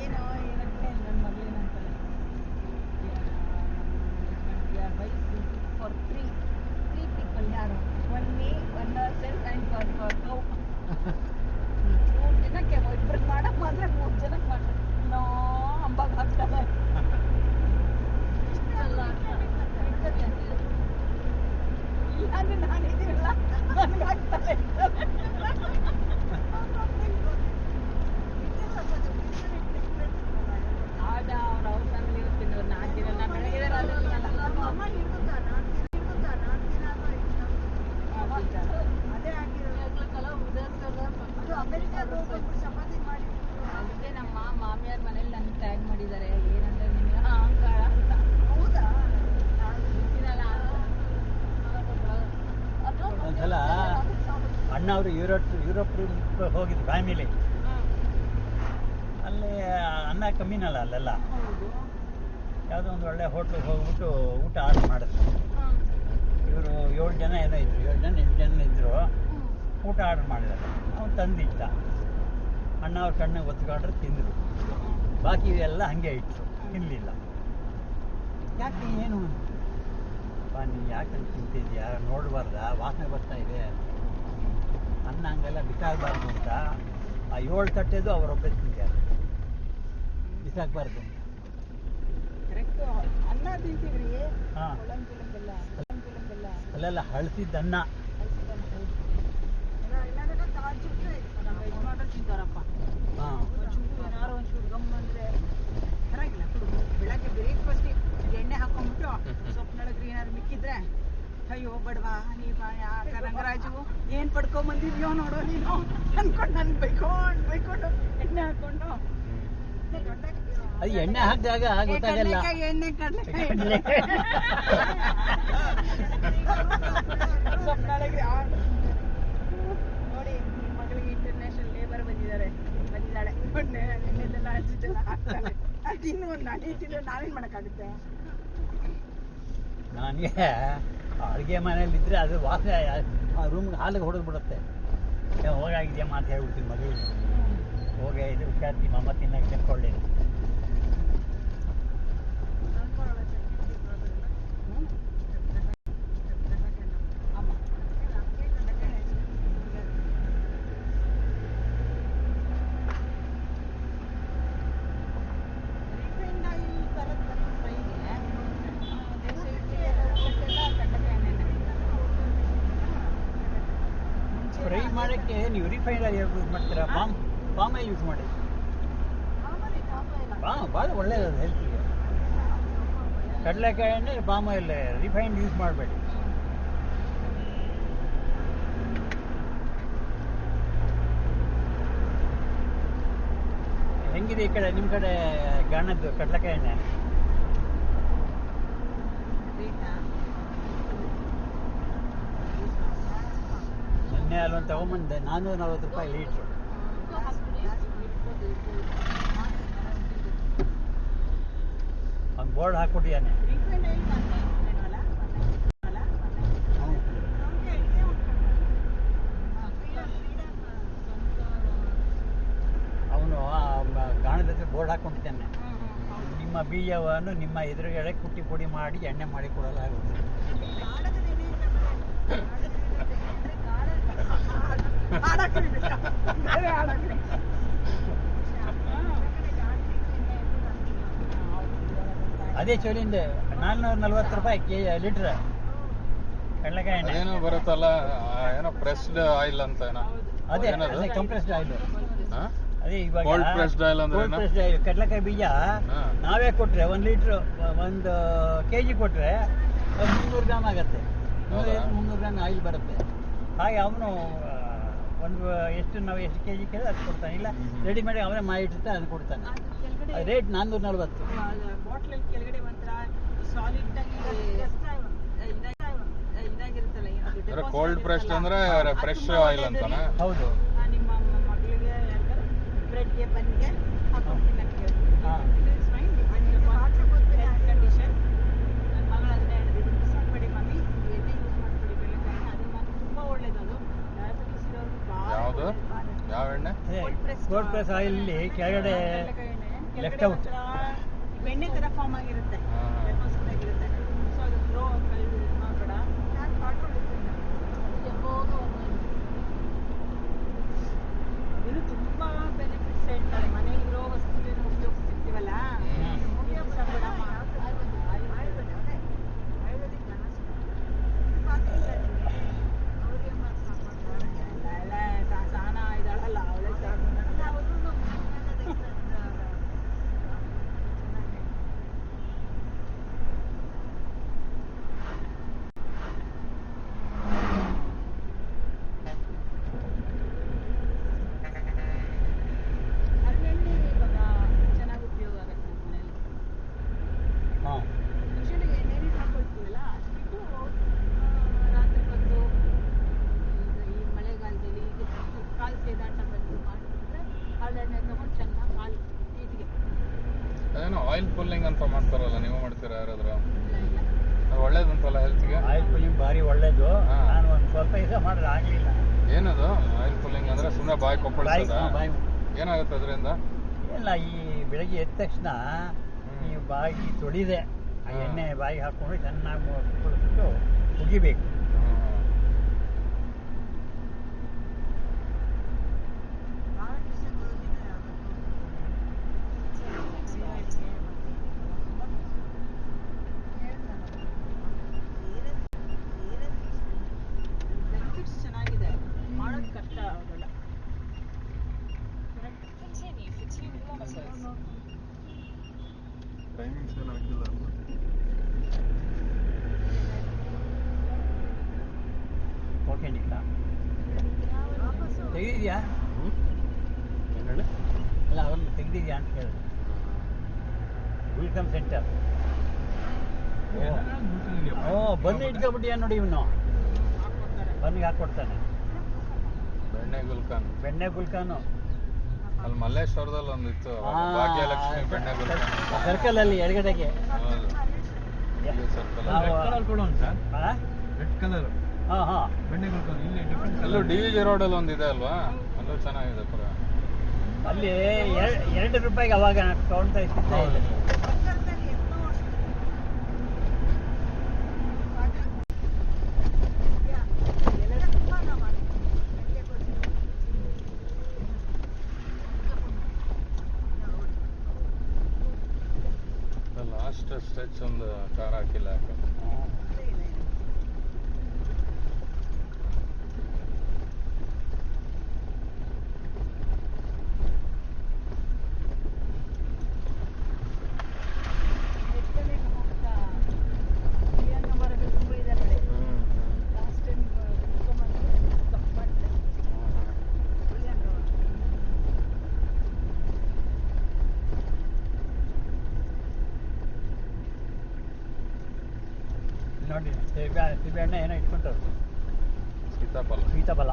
ಏನೋ ಏನಂತೆ ನನ್ನ ಮಗಳೇನಂತಾಳೆ, ಫಾರ್ ತ್ರೀ ಪೀಪಲ್. ಯಾರು? One me, one self and for cow. 3 ಜನಕ್ಕೆ ಇಬ್ಬರಿಗೆ ಮಾಡಕ್ ಮಾತ್ರ 3 ಜನಕ್ಕೆ ಮಾಡ್ತಾರೆ. ನೋ ಅಂಬಾಗ ಹಾಕ್ತಾರೆ. ಇಲ್ಲಾಂದ್ರೆ ನಾನಿದ್ದೀನಲ್ಲ ನನಗೆ ಹಾಕ್ತಾರೆ. ಆಗ ಅವ್ರ ಫ್ಯಾಮಿಲಿ ಇವತ್ತಿನ 4 ದಿನ ನಾನು ಬೆಳಗ್ಗೆ ಅದೇ ಚಪಾತಿ ಮಾಡಿ ಅದಕ್ಕೆ ನಮ್ಮ ಮಾಮಿಯಾರ ಮನೇಲಿ ನನ್ನ ಟ್ಯಾಗ್ ಮಾಡಿದ್ದಾರೆ. ಏನಂದ್ರೆ ನಿಮಗೆ ಅಹಂಕಾರ ಅಂತ. ಹೌದಾ? ಒಂದ್ಸಲ ಅಣ್ಣ ಅವರು ಯುರೋಪ್ ಹೋಗಿದ್ರು ಫ್ಯಾಮಿಲಿ. ಅಲ್ಲಿ ಅನ್ನ ಕಮ್ಮಿನಲ್ಲ ಅಲ್ಲೆಲ್ಲ. ಯಾವುದೋ ಒಂದು ಒಳ್ಳೆ ಹೋಟ್ಲಿಗೆ ಹೋಗ್ಬಿಟ್ಟು ಊಟ ಆರ್ಡರ್ ಮಾಡಿದ್ರು. ಇವರು 7 ಜನ ಏನೋ ಇದ್ರು, 7 ಜನ 8 ಜನ ಇದ್ರು. ಊಟ ಆರ್ಡರ್ ಮಾಡಿದ್ದಾರೆ. ಅವ್ನು ತಂದಿದ್ದ. ಅಣ್ಣ ಅವ್ರ ಕಣ್ಣಿಗೆ ಒತ್ಕೊಂಡ್ರೆ ತಿಂದರು. ಬಾಕಿ ಎಲ್ಲ ಹಾಗೆ ಇಟ್ಟರು, ತಿನ್ನಲಿಲ್ಲ. ಯಾಕೆ ಏನು ನೀನು ಯಾಕೆ ತಿಂತಿದ್ಯಾ? ನೋಡಬಾರ್ದ, ವಾಸನೆ ಬರ್ತಾ ಇದೆ, ಅನ್ನ ಹಂಗೆಲ್ಲ ಬಿಸಾಕಬಾರ್ದು ಅಂತ ಆ 7 ತಟ್ಟೆದು ಅವರೊಬ್ಬರೇ ತಿಂತಾರೆ, ಬಿಸಾಕಬಾರ್ದು ಅಂತ. ಕರೆಕ್ಟು. ಅನ್ನ ತಿಂತೀವ್ರಿ. ಹಾಂ, ಒಳಂಗಿಲ್ಲ ಅಲ್ಲೆಲ್ಲ ಹಳಸಿದ್ದ ಅನ್ನ. ಇಲ್ಲಾಂದ್ರೆ ತಾಜುಟ್ರೆ ನಮ್ಮ ಯಜಮಾನ್ರು ತಿಂತಾರಪ್ಪ. ಹಾಂ, ಒಂಚೂರು ಏನಾರು ಒಂಚೂರು ಗಮ್ ಅಂದರೆ ಪರವಾಗಿಲ್ಲ ಕೊಡು. ಬೆಳಗ್ಗೆ ಬ್ರೇಕ್ಫಾಸ್ಟಿಗೆ ಎಣ್ಣೆ ಹಾಕೊಂಡ್ಬಿಟ್ಟು ಸೊಪ್ಪಿನೊಳಗೆ ಏನಾದ್ರು ಮಿಕ್ಕಿದ್ರೆ ಅಯ್ಯೋ ಬಡವಾ ನೀ ಯಾಕ ರಂಗರಾಜು ಏನು ಪಡ್ಕೊಂಬಂದಿದ್ಯೋ ನೋಡೋ ನೀನು ಅನ್ಕೊಂಡು ನನ್ಗೆ ಬೈಕೊಂಡು ಎಣ್ಣೆ ಹಾಕೊಂಡು. ಅದು ಎಣ್ಣೆ ಹಾಕಿದಾಗ ಗೊತ್ತಾಗಲ್ಲ. ಎಣ್ಣೆ ಕಡಲೆ ಸೊಪ್ಪಿನೊಳಗೆ ನೋಡಿ, ನಿಮ್ಮ ಮಗಳಿಗೆ ಇಂಟರ್ನ್ಯಾಷನಲ್ ಲೇಬರ್ ಬಂದಿದ್ದಾಳೆ. ಎಣ್ಣೆದೆಲ್ಲ ಹಚ್ಚಿದ್ದೆಲ್ಲ ಹಾಕ್ತಾಳೆ. ಅದು ಇನ್ನೂ ಒಂದು ನಾನೇ ತಿಂದ್ರೆ ನಾವೇನು ಮಾಡೋಕ್ಕಾಗುತ್ತೆ? ನನಗೆ ಅಡುಗೆ ಮನೇಲಿ ಇದ್ರೆ ಅದು ವಾಸನೆ ಆ ರೂಮ್ಗೆ ಹಾಲಿಗೆ ಹೊಡೆದು ಬಿಡುತ್ತೆ. ಹೋಗಾಗಿದೆಯಮ್ಮ ಅಂತ ಹೇಳ್ಬಿಡ್ತೀನಿ ಮಗಳಿಗೆ. ಹೋಗಿ ಇದು ವಿಚಾರಿಸಿ ಮಮ್ಮ ತಿನ್ನಕ್ಕೆ ತಿನ್ಕೊಳ್ಳಿ. ಫ್ರೈ ಮಾಡೋಕ್ಕೆ ನೀವು ರಿಫೈಂಡ್ ಆಯಿಲ್ ಯೂಸ್ ಮಾಡ್ತೀರಾ? ಪಾಮ್ ಆಯಿಲ್ ಯೂಸ್ ಮಾಡಿ. ಭಾಳ ಒಳ್ಳೆಯದು ಹೆಲ್ತಿಗೆ. ಕಡಲೆಕಾಯಿ ಎಣ್ಣೆ ಪಾಮ್ ಆಯಿಲ್, ರಿಫೈಂಡ್ ಯೂಸ್ ಮಾಡಬೇಡಿ. ಹೆಂಗಿದೆ ಈ ಕಡೆ ನಿಮ್ಮ ಕಡೆ ಗಾಣದ್ದು ಕಡಲೆಕಾಯಿ ಎಣ್ಣೆ? ಮೊನ್ನೆ ಅಲ್ಲೊಂದು ತಗೊಂಬಂದೆ, 440 ರೂಪಾಯಿ ಲೀಟ್ರು. ಅವ್ನು ಬೋರ್ಡ್ ಹಾಕ್ಬಿಟ್ಟಿದ್ದಾನೆ. ಅವನು ಗಾಣದ ಹತ್ರ ಬೋರ್ಡ್ ಹಾಕ್ಕೊಂಡಿದ್ದಾನೆ. ನಿಮ್ಮ ಬೀಜವನ್ನು ನಿಮ್ಮ ಎದುರುಗಡೆ ಕುಟ್ಟಿ ಪುಡಿ ಮಾಡಿ ಎಣ್ಣೆ ಮಾಡಿ ಕೊಡಲಾಗುತ್ತೆ. ಅದೇ ಚೋಲಿಂದ 440 ರೂಪಾಯಿ ಲೀಟ್ರ್ ಕಡಲೆಕಾಯಿ ಎಣ್ಣೆ. ಏನೋ ಬರುತ್ತಲ್ಲ, ಏನೋ ಪ್ರೆಸ್ಡ್ ಆಯಿಲ್ ಅಂತ ಏನೋ. ಅದೇ ಕಂಪ್ರೆಸ್ಡ್ ಆಯಿಲ್. ಅದೇ ಇವಾಗ ಕೋಲ್ಡ್ ಪ್ರೆಸ್ಡ್ ಆಯಿಲ್ ಅಂದ್ರೆ ಏನು? ಕಡಲೆಕಾಯಿ ಬೀಜ ನಾವೇ ಕೊಟ್ರೆ 1 ಲೀಟ್ರ್ 1 kg ಕೊಟ್ರೆ 300 ಗ್ರಾಮ್ ಆಗತ್ತೆ. 300 ಗ್ರಾಮ್ ಆಯಿಲ್ ಬರುತ್ತೆ. ಹಾಗೆ ಅವನು ನಾವು ಎಷ್ಟು kg ಕೇಳಿದ್ರೆ ಅದು ಕೊಡ್ತಾನೆ. ಇಲ್ಲ ರೆಡಿಮೇಡ್ ಅವನೇ ಮಾಡಿಟ್ಟಿರ್ತಾನೆ, ಅದು ಕೊಡ್ತಾನೆ. ರೇಟ್ 440. ಬಾಟ್ಲ್ ಕೆಳಗಡೆ ಒಂಥರ ಸಾಲಿಡ್ ಆಗಿ ಇದಾಗಿರುತ್ತಲ್ಲ. ಕೋಲ್ಡ್ ಪ್ರೆಸ್ಡ್ ಅಂದ್ರೆ ಫ್ರೆಶ್ ಆಯಿಲ್ ಅಂತಾನೆ. ಹೌದು. ನಿಮ್ಮ ಮಗಳಿಗೆ ಬ್ರೆಡ್ಗೆ ಬನ್ಗೆ ಹಾಕೊಂಡು ತಿನ್ನಕ್ಕೆ ಕಂಡೀಷನ್. ನನ್ನ ಮಗಳು ಅದನ್ನೇ ಹೇಳಿದ್ರು, ಮಿಸ್ ಮಾಡಬೇಡಿ ಮಮ್ಮಿ, ಎಣ್ಣೆ ಯೂಸ್ ಮಾಡ್ಬೇಡಿ ಬೆಳೆಕಾಯಿ, ಅದು ಮಾತ್ರ ತುಂಬಾ ಒಳ್ಳೇದದು. ಡಯಾಬಿಟಿಸ್ ಇರೋರು ಯಾವುದು? ಯಾವ ಎಣ್ಣೆ? ಕೋಲ್ಡ್ ಪ್ರೆಸ್ ಆಯಿಲ್ ಕೆಳಗಡೆ ಲೆಫ್ಟ್ ಔಟ್ ಬೆಣ್ಣೆ ತರ ಫಾರ್ಮ್ ಆಗಿರುತ್ತೆ, ಡೆಪಾಸಿಟ್ ಆಗಿರುತ್ತೆ. ಸೊ ಅದು ಗ್ರೋ ಮಾಡಬೇಡ. ಇದು ತುಂಬಾ ಬೆನಿಫಿಟ್ಸ್ ಹೇಳ್ತಾರೆ. ಮನೆಗೆ ಇರೋ ವಸ್ತುಗಳನ್ನು ಉಪಯೋಗಿಸ್ತಿರ್ತೀವಲ್ಲ, ಉಪಯೋಗಿಸಬೇಡ. ಸಹನ ಇದ್ದಾಳಲ್ಲ ಅವಳೆ ಹರಳೆಣ್ಣೆ ಇವಾಗ ಚೆನ್ನಾಗಿ ಉಪಯೋಗ ಆಗುತ್ತೆ ನಮ್ಮ ಮನೇಲಿ. ಯೂಶಲಿ ಎಣ್ಣೆ ಹಾಕೊಳ್ತೀವಲ್ಲ, ಅದು ಬಿಟ್ಟು ರಾತ್ರಿ ಹೊತ್ತು ಈ ಮಳೆಗಾಲದಲ್ಲಿ ಈಗ ಕಾಲು ಸೇದಾಟ ಬಂದು ಮಾಡಿದ್ರೆ ಹರಳೆಣ್ಣೆ ತಗೊಂಡು ಚೆನ್ನಾಗಿ ಹಾಲು ನೀಟಿಗೆ. ಅದೇನೋ ಆಯಿಲ್ ಪುಲ್ಲಿಂಗ್ ಅಂತ ಮಾಡ್ತಾರಲ್ಲ, ನೀವು ಮಾಡ್ತೀರಾ ಯಾರಾದ್ರೂ? ಇಲ್ಲ ಅದು ಒಳ್ಳೇದಂತಲ್ಲ ಹೆಲ್ತ್ಗೆ? ಆಯಿಲ್ ಪುಲ್ಲಿಂಗ್ ಭಾರಿ ಒಳ್ಳೇದು. ಹಾ. ನಾನು ಒಂದು ಸ್ವಲ್ಪ ದಿವಸ ಮಾಡಿದ್ರೆ ಆಗಲಿಲ್ಲ. ಏನದು ಆಯಿಲ್ ಪುಲ್ಲಿಂಗ್ ಅಂದ್ರೆ? ಸುಮ್ಮನೆ ಬಾಯಿ ಕೊಪ್ಪಳಿಸೋದ? ಬಾಯಿ ಏನಾಗುತ್ತೆ ಅದರಿಂದ? ಇಲ್ಲ, ಈ ಬೆಳಗ್ಗೆ ಎದ್ದ ತಕ್ಷಣ ಈ ಬಾಯಿ ತೊಳಿದೆ ಆ ಎಣ್ಣೆ ಬಾಯಿಗೆ ಹಾಕ್ಕೊಂಡು ಚೆನ್ನಾಗಿ ಕುಳಿಸ್ಬಿಟ್ಟು ಉಗಿಬೇಕು. ಬೆನಿಫಿಟ್ಸ್ ಚೆನ್ನಾಗಿದೆ, ಮಾಡೋದು ಕಷ್ಟ ಆಗೋಲ್ಲ. ಟೈಮಿಂಗ್ಸ್ ಏನು ಹಾಕಿಲ್ಲ ಅಲ್ವಾ? ಓಕೆ ನಿಲ್ಲ ತೆಗೆದಿದ್ಯಾ? ಏನು ಹೇಳಿ? ಅಲ್ಲ, ಅವ್ರನ್ನ ತೆಗೆದಿದ್ಯಾ ಅಂತ ಕೇಳಿದೆ. Welcome centre. ಬಂದು ಇಟ್ಕೊಬಿಟ್ಟಿಯಾ ನೋಡಿ, ಇವನು ಬಂದಿಗೆ ಹಾಕ್ಕೊಡ್ತಾನೆ. ಬೆಣ್ಣೆ ಗುಲ್ಕಾನು ಅಲ್ಲಿ ಮಲ್ಲೇಶ್ವರದಲ್ಲಿ ಒಂದಿತ್ತು, ಭಾಗ್ಯಲಕ್ಷ್ಮಿ ಬೆಣ್ಣೆ ಗುಲ್ಕಾನ್. ಸರ್ಕಲ್ ಅಲ್ಲಿ ಎಡಗಡೆಗೆ. ಹೌದು, ಸರ್ಕಲ್. ರೆಡ್ ಕಲರ್ ಹಾಂ ಹಾಂ ಬೆಣ್ಣೆ ಕೊಡ್ಕೊಂಡು ಇಲ್ಲಿ ಡಿಫ್ರೆಂಟ್ ಅಲ್ಲೂ ಕಲರ್ ಡಿ ವಿ ಜಿ ರೋಡಲ್ಲಿ ಒಂದಿದೆ ಅಲ್ವಾ, ಅಲ್ಲೂ ಚೆನ್ನಾಗಿದೆ ಪುರ. ಅಲ್ಲಿ 2 ರೂಪಾಯಿಗೆ ಅವಾಗ ತಗೊಳ್ತಾ ಇದ್ದಿದ್ದೆ ಇಲ್ಲ. ಪಕ್ಕದಲ್ಲಿ ಎಷ್ಟೋ ಎಲ್ಲ ತುಂಬ ನಾವು ಮಾಡಿದ್ವಿ. ನನಗೆ ಗೊತ್ತಿಲ್ಲ. ಲಾಸ್ಟ್ ಸ್ಟ್ರೆಚ್ ಒಂದು ಕಾರ್ ಹಾಕಿಲ್ಲ ಯಾಕೆ. ನೋಡಿ ಸೀಬೆಹಣ್ಣೆ ಏನೋ ಇಟ್ಕೊಂತವ್ರು, ಸೀತಾಫಲ. ಸೀತಾಫಲ.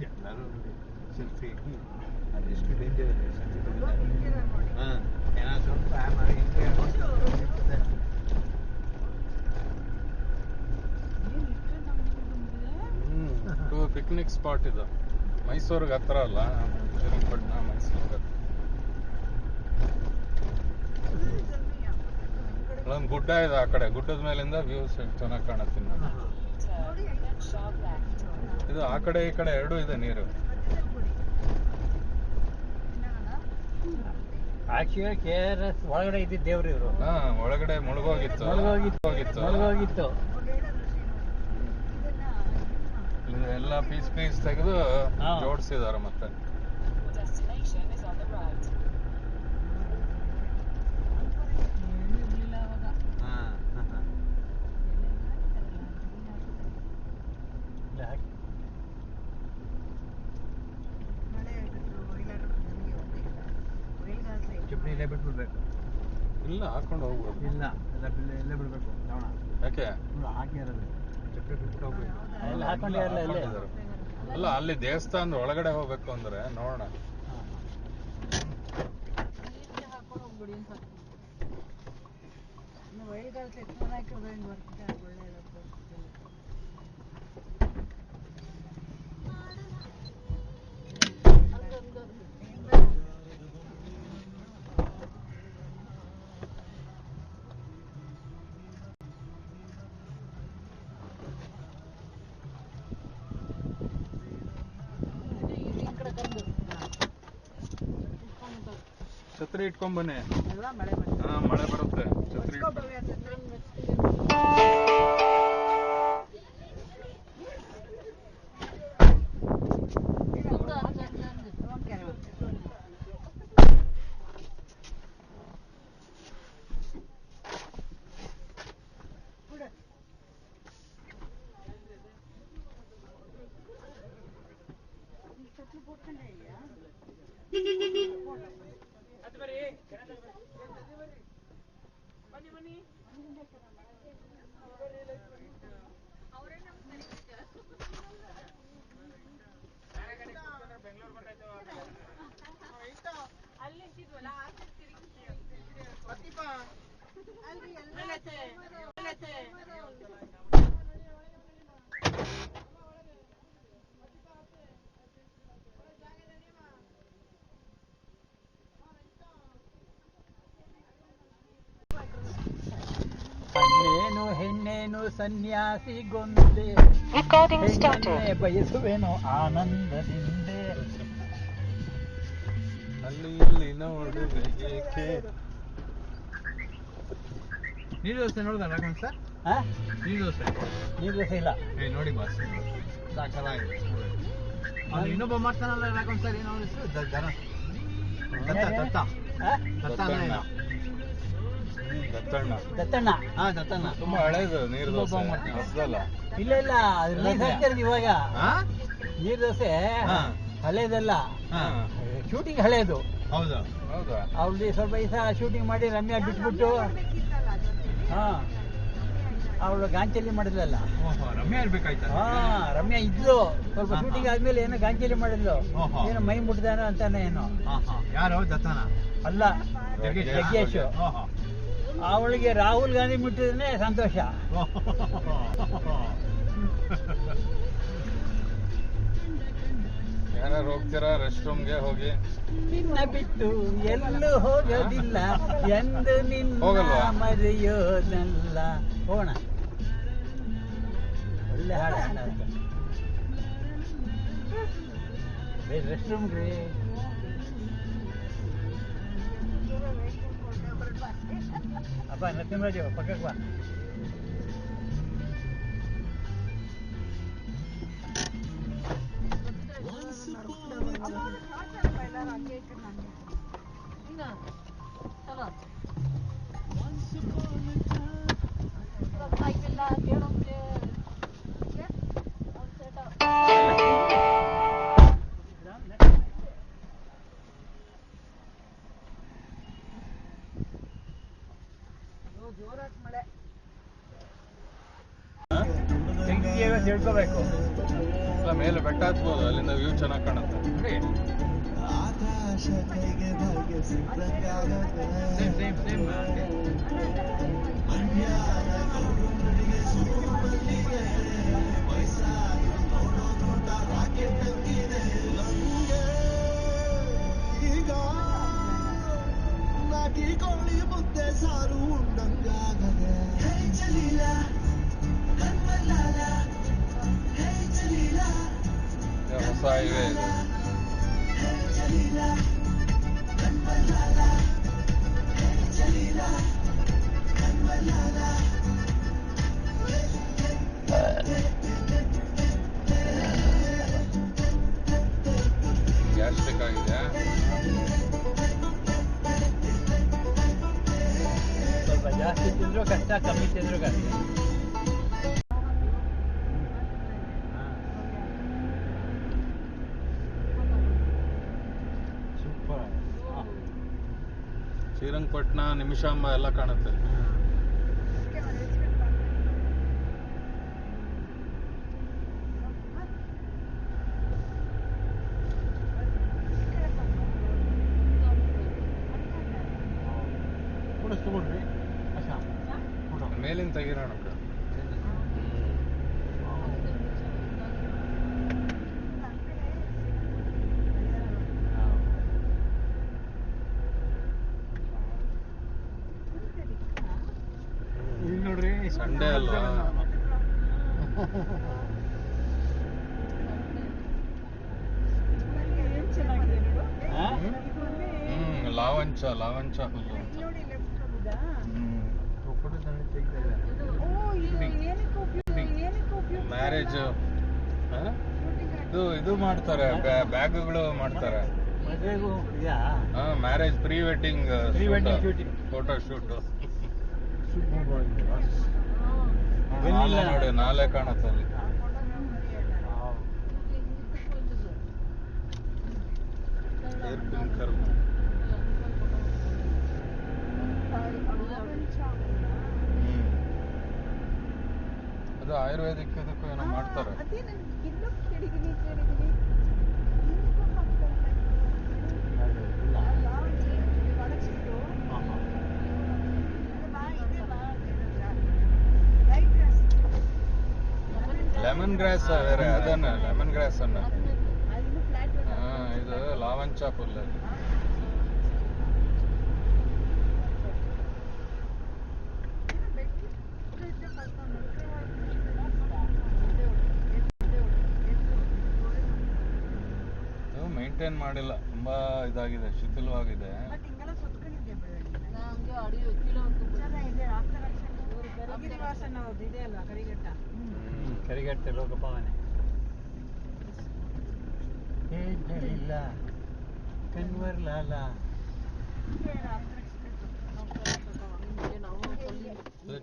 ಎಲ್ಲರೂ ಸೆಲ್ಫಿ ಅದೆಷ್ಟು ಡೇಂಜರ್ ಇದೆ ಸೆಲ್ಫಿ ತಗೊಂಡು. ಹಾಂ ಏನೋ ಸ್ವಲ್ಪ ಮಾಡಿ ಹಿಂಗೆ ಇರ್ತದೆ. ಪಿಕ್ನಿಕ್ ಸ್ಪಾಟ್ ಇದು, ಮೈಸೂರಿಗೆ ಹತ್ರ ಅಲ್ಲ, ಶ್ರೀರಂಗಪಟ್ಟಣ ಮೈಸೂರಿಗೆ ಹತ್ರ. ಅಲ್ಲೊಂದು ಗುಡ್ಡ ಇದೆ, ಆ ಕಡೆ ಗುಡ್ಡದ ಮೇಲಿಂದ ವ್ಯೂಸ್ ಚೆನ್ನಾಗಿ ಕಾಣುತ್ತೆ. ಇದು ಆ ಕಡೆ ಈ ಕಡೆ ಎರಡೂ ಇದೆ ನೀರು. ಆಕ್ಚುಲಿ KRS ಒಳಗಡೆ ಇದ್ದಿದ್ದ ದೇವ್ರು ಇವರು. ಹಾ, ಒಳಗಡೆ ಮುಳುಗೋಗಿತ್ತು. ಎಲ್ಲ ಪೀಸ್ ತೆಗೆದು ಜೋಡಿಸಿದಾರೆ ಮತ್ತೆ. ಚಪ್ನಿ ಇಲ್ಲೇ ಬಿಟ್ಬಿಡ್ಬೇಕು. ಇಲ್ಲ, ಹಾಕೊಂಡು ಹೋಗ್ಬೇಕು. ಇಲ್ಲ ಎಲ್ಲ ಇಲ್ಲೇ ಬಿಡ್ಬೇಕು. ನೋಡೋಣ ಯಾಕೆ ಹಾಕಿ ಇರೋದು ಚಪ್ಪಲಿ ಬಿಟ್ಬಿಟ್ಟು ಹೋಗ್ಬೇಕು. ಎಲ್ಲ ಹಾಕೊಂಡಿರಲ್ಲ ಇಲ್ಲೇ. ಅಲ್ಲ, ಅಲ್ಲಿ ದೇವಸ್ಥಾನದ ಒಳಗಡೆ ಹೋಗ್ಬೇಕು ಅಂದ್ರೆ ನೋಡೋಣ. ಛತ್ರಿ ಇಟ್ಕೊಂಡ್ ಬನ್ನಿ. ಹಾ, ಮಳೆ ಬರುತ್ತೆ. ಛತ್ರಿ ಹೆಣ್ಣೇನು ಹೆಣ್ಣೇನು ಸನ್ಯಾಸಿಗೊಂದೆ, ಹೆಣ್ಣನ್ನೇ ಬಯಸುವೆನು ಆನಂದದಿಂದೆ. ಅಲ್ಲಿ ಇಲ್ಲಿ ನೋಡುವೆ ಏಕೆ. ನೀರು ದೋಸೆ ನೋಡಿದ ರಾಘವನ್ ಸರ್? ನೀರು ದೋಸೆ ಇಲ್ಲ. ನೋಡಿ ಬಾಸ್, ಸಾಕಲಾಗಿದೆ. ಅವ್ನು ಇನ್ನೊಬ್ಬ ಮಾಡ್ತಾನಲ್ಲ ರಾಘವನ್ ಸರ್, ಏನೋ ಹೆಸರು? ದತ್ತ. ದತ್ತಣ್ಣ ದತ್ತಣ್ಣ. ಹಾ ದತ್ತಣ್ಣ. ತುಂಬಾ ಹಳೇದು ನೀರು ದೋಸೆ ತುಂಬಾ ಮಾಡ್ತಾರೆ. ಹೊಸದಲ್ಲ. ಇಲ್ಲ ಇಲ್ಲ ಅದು ರಿಲೀಸ್ ಆಗ್ತಿರೋದು ಇವಾಗ. ಹಾ ನೀರ್ ದೋಸೆ ಹಾ. ಹಳೇದಲ್ಲ, ಹಾ ಶೂಟಿಂಗ್ ಹಳೇದು. ಹೌದಾ. ಹೌದಾ? ಅವ್ರದ್ದು ಸ್ವಲ್ಪ ದಿವಸ ಶೂಟಿಂಗ್ ಮಾಡಿ ರಮ್ಯಾ ಬಿಟ್ಬಿಟ್ಟು, ಹಾ ಅವಳು ಗಾಂಚಲಿ ಮಾಡಿದ್ಲಲ್ಲ. ಓಹೋ ರಮ್ಯಾ ಇರ್ಬೇಕಾಯ್ತಾ. ಹಾ ರಮ್ಯಾ ಇದ್ಲು, ಸ್ವಲ್ಪ ಹಾ, ಹಾ. ಶೂಟಿಂಗ್ ಆದ್ಮೇಲೆ ಏನೋ ಗಾಂಚಲಿ ಮಾಡಿದ್ಲು. ಓಹೋ. ಏನೋ ಮೈ ಮುಟ್ದಾನೋ ಅಂತಾನೆ ಏನೋ. ಹಾ ಹಾ ಯಾರು ದತ್ತನ. ಅಲ್ಲ, ಜಗ್ಗೇಶ್. ಓಹೋ ಅವಳಿಗೆ ರಾಹುಲ್ ಗಾಂಧಿ ಬಿಟ್ಟಿದ್ರೆ ಸಂತೋಷ. ಯಾರು ಹೋಗ್ತೀರಾ ರೆಸ್ಟ್ ರೂಮ್ಗೆ ಹೋಗಿ? ನಿನ್ನ ಬಿಟ್ಟು ಎಲ್ಲೂ ಹೋಗೋದಿಲ್ಲ ಎಂದು ನಿನ್ನ ಹೋಗಲ್ವಾ? ಮರೆಯೋದಲ್ಲ. ಹೋಗೋಣ, ಒಳ್ಳೆ ಹಾಡು ಹಾಡು. ರೆಸ್ಟ್ ರೂಮ್ ರೀ. ಅಪ್ಪ ನರಸಿಂಹರಾಜು ಪಕ್ಕಕ್ಕೆ ಬಾ. ಜೋರಾಗಿ ಮಳೆ. ಹೆಂಗಿದೆಯೋ ತಿಳ್ಕೋಬೇಕು. ಇಲ್ಲ, ಮೇಲೆ ಬೆಟ್ಟ ಹತ್ಬೋದು, ಅಲ್ಲಿಂದ ವ್ಯೂ ಚೆನ್ನಾಗಿ ಕಾಣುತ್ತೆ. ಸೇಮ್ ಸೇಮ್ ಹೊಸ ಹೈವೇ ಇದು. ಗ್ಯಾಸ್ಟ್ರಿಕ್ ಆಗಿದೆ. ಸ್ವಲ್ಪ ಜಾಸ್ತಿ ತಿಂದ್ರು ಕಷ್ಟ, ಕಮ್ಮಿ ತಿಂದ್ರು ಕಷ್ಟ. ಸೂಪರ್. ಶ್ರೀರಂಗಪಟ್ಟಣ, ನಿಮಿಷಾಂಬ ಎಲ್ಲ ಕಾಣುತ್ತೆ. ತಗೊಂಡ್ರಿ ಮೇಲಿನ ತೆಗಿರೋಣ. ಇಲ್ಲಿ ನೋಡ್ರಿ ಸಂಡೇ ಅಲ್ವಾ? ಏನ್ ಚೆನ್ನಾಗಿದೆ ನೋಡು. ಹಾ? ಲಾವಂಚ ಲಾವಂಚ ಹುಲ್ಲು ಅಂತ. ನೋಡಿ ಲೆಫ್ಟ್ ಹೋಗುದಾ? ಓ ಇದು ಏನಕ್ಕೆ ಉಪಯೋಗ? ಮ್ಯಾರೇಜ್ ಇದು ಮಾಡ್ತಾರೆ, ಬ್ಯಾಗ್ಗಳು ಮಾಡ್ತಾರೆ. ಮದುವೆಗೂ ಇದೆಯಾ? Marriage pre wedding Pre wedding shooting. Photo shoot. ಬೆನ್ನಿಲ್ಲ. ನೋಡಿ ನಾಲೆ ಕಾಣುತ್ತೆ ಅಲ್ಲಿ. Hairpin curve. ಅದು ಆಯುರ್ವೇದಿಕ್ ಇದಕ್ಕೂ ಏನೋ ಮಾಡ್ತಾರೆ. ಅದೇ ನಾನು ಎಲ್ಲೋ ಕೇಳಿದ್ದೀನಿ. ಲೆಮನ್ ಗ್ರಾಸ್ ಬೇರೆ, ಅದನ್ನ ಲೆಮನ್ ಗ್ರಾಸ್ ಅನ್ನ. ಇದು ಲಾವಂಚ ಫುಲ್. ಇದು ಮೇಂಟೈನ್ ಮಾಡಿಲ್ಲ, ತುಂಬಾ ಇದಾಗಿದೆ, ಶಿಥಿಲವಾಗಿದೆ. ಇದೆ ಅಲ್ವಾ ಕರಿಘಟ್ಟ? ಕರಿಗಟ್ಟೆ ಲೋಕಪಾವನೆ. ಹೇಳಿಲ್ಲ ಕನ್ವರ್ ಲಾಲ.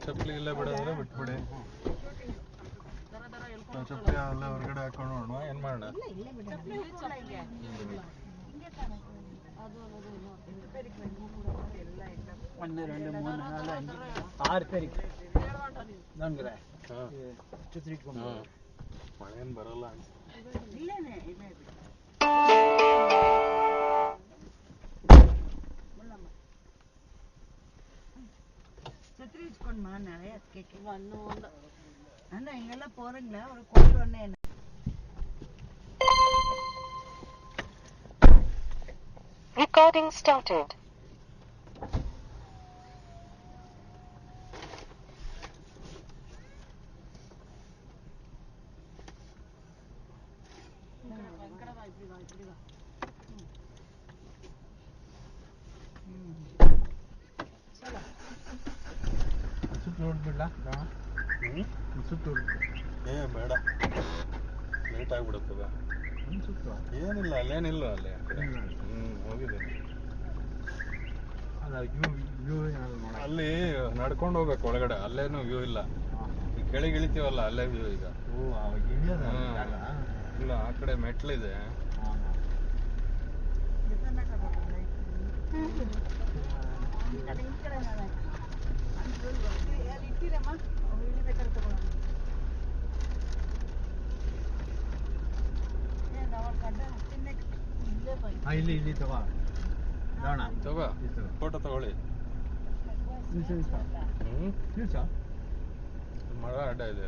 ಚಪ್ಪಲಿ ಇಲ್ಲೇ ಬಿಡೋದ್ರೆ ಬಿಟ್ಬಿಡಿ. ಚಪ್ಪಲಿ ಅಲ್ಲೇ ಹೊರಗಡೆ ಹಾಕೊಂಡು ನೋಡೋಣ, ಏನ್ ಮಾಡೋಣ? ಒಂದು 2 3 4 5 6 ಪೇರಿಗೆ ನಂಗ್ರೆ ಮಳೆ ಏನ್ ಬರಲ್ಲ ಇಲ್ಲೇನೆ ಛತ್ರಿ ಇಸ್ಕೊಂಡ್ ನಾಳೆ ಅದಕ್ಕೆ ಅಂದ್ರೆ ಹಿಂಗೆಲ್ಲ போறீங்களா ஒரு கோயில் ஒண்ணே Recording started. ಸುತ್ತು ನೋಡ್ಬಿಡ್ಲಾ? ಸುತ್ತು ಏ ಬೇಡ, ಲೇಟ್ ಆಗ್ಬಿಡುತ್ತದ. ಒಂದು ಸುತ್ತು ಏನಿಲ್ಲ, ಅಲ್ಲೇನಿಲ್ಲ ಅಲ್ಲಿ ಆ ಕಡೆ. ಹೋಗಿದ್ದೀನಿ. ಅಲ್ಲ ವ್ಯೂ ಏನಾದ್ರು ನೋಡ. ಅಲ್ಲಿ ನಡ್ಕೊಂಡು ಹೋಗ್ಬೇಕು ಒಳಗಡೆ, ಅಲ್ಲೇನು ವ್ಯೂ ಇಲ್ಲ. ಈ ಕೆಳಗೆ ಇಳಿತೀವಲ್ಲ ಅಲ್ಲೇ ವ್ಯೂ ಈಗ. ಓ ಅವಾಗ ಇಳಿಯೋದ ಜಾಗ? ಇಲ್ಲ, ಆ ಕಡೆ ಮೆಟ್ಲಿದೆ. ಇಟ್ಟಿರಮ್ಮ ಇಳಿಬೇಕಾದ್ರೆ ತಗೊಳ್ಳೋಣ. ಇಲ್ಲಿ ತಗೋ ತಗೋ, ಫೋಟೋ ತಗೊಳ್ಳಿ. ಮರ ಅಡ್ಡ ಇದೆ,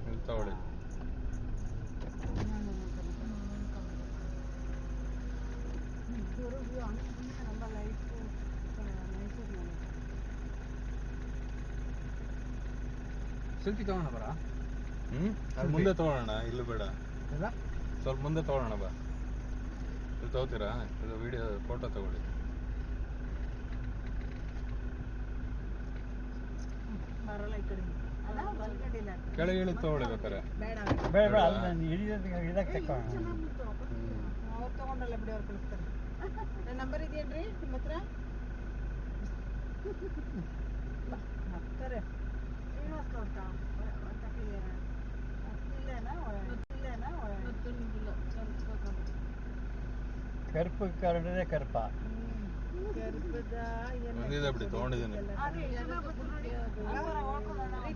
ಇಲ್ಲಿ ತಗೊಳ್ಳಿ. ಸೆಲ್ಫಿ ತಗೋಣ ಬರ. ಅಲ್ಲಿ ಮುಂದೆ ತಗೊಳ್ಳೋಣ, ಇಲ್ಲಿ ಬೇಡ. ಇಲ್ಲ ಸ್ವಲ್ಪ ಮುಂದೆ ತಗೊಳ್ಳೋಣ ಬಾ. ಇಲ್ಲಿ ತಗೋತೀರಾ? ಇದು ವಿಡಿಯೋ ಫೋಟೋ ತಗೊಳ್ಳಿ. ಬರಲ್ಲ ಈ ಕಡೆ ಅಲ್ಲ ಒಳಗಡೆ ಇಲ್ಲ ಕೆಳಗೆ ಇಳಿ ತಗೊಳ್ಳಿ ಬೇಕಾರೆ. ಬೇಡ ಬೇಡ ಬೇಡ, ಅಲ್ಲಿ ನಾನು ಇದಕ್ಕೆ ತಗೊಂಡು ಅವ್ರು ತಗೊಂಡಲ್ಲ ಬಿಡಿ, ಅವ್ರು ಕಳಿಸ್ತಾರೆ. ನನ್ನ ನಂಬರ್ ಇದೆಯೇನ್ರಿ ನಿಮ್ಮ ಹತ್ರ? ಹಾಕ್ತಾರೆ. ಶ್ರೀನಿವಾಸ್ ತೋಟ ಕರ್ಪು ಕರಡದೆ ಕರ್ಪ ಬಂದಿದೆ ಬಿಡಿ, ತಗೊಂಡಿದ್ದೀನಿ.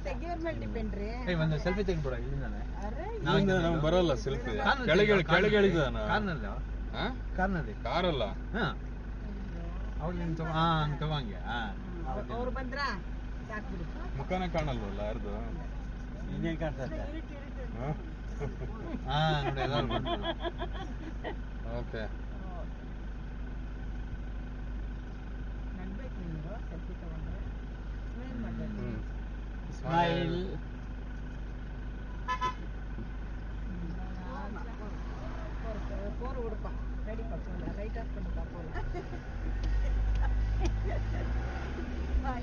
ತೆಗಿಯೋರ್ ಮೇಲೆ ಡಿಪೆಂಡ್ ರೀ. ಒಂದು ಸೆಲ್ಫಿ ತೆಗಿಬಿಡ ಇಲ್ಲಿಂದಾನೆ. ನಮ್ಗೆ ಬರಲ್ಲ ಸೆಲ್ಫಿ. ಕೆಳಗೆ ಇಳಿದ ಕಾರ್ನಲ್ಲಿ ಕಾರಲ್ಲ. ಅವ್ರು ನಿನ್ ತಗೋಂಗೆ. ಅವ್ರು ಬಂದ್ರ ಸಾಕ್ಬಿಡಿ. ಮುಖನೇ ಕಾಣಲ್ವಲ್ಲ ಯಾರ್ದು? ಇನ್ನೇನು ಕಾಣ್ತದೆ? ನೋಡಿ ಎಲ್ಲರೂ ಬಂದ್ರು. ಓಕೆ. ನಡ್ಬೇಕು ನೀವು ಸೆಲ್ಫಿ ತಗೊಂಡ್ರೆ ಏನ್ ಮಾಡ್ಬೇಕು? ಸ್ಮೈಲ್. ಫೋರ್ ಉಡುಪ ರೆಡಿ ಪಡ್ಕೊಂಡ ಲೈಟ್ ಹಾಕ್ಕೊಂಡು ಪಾಪೋಲ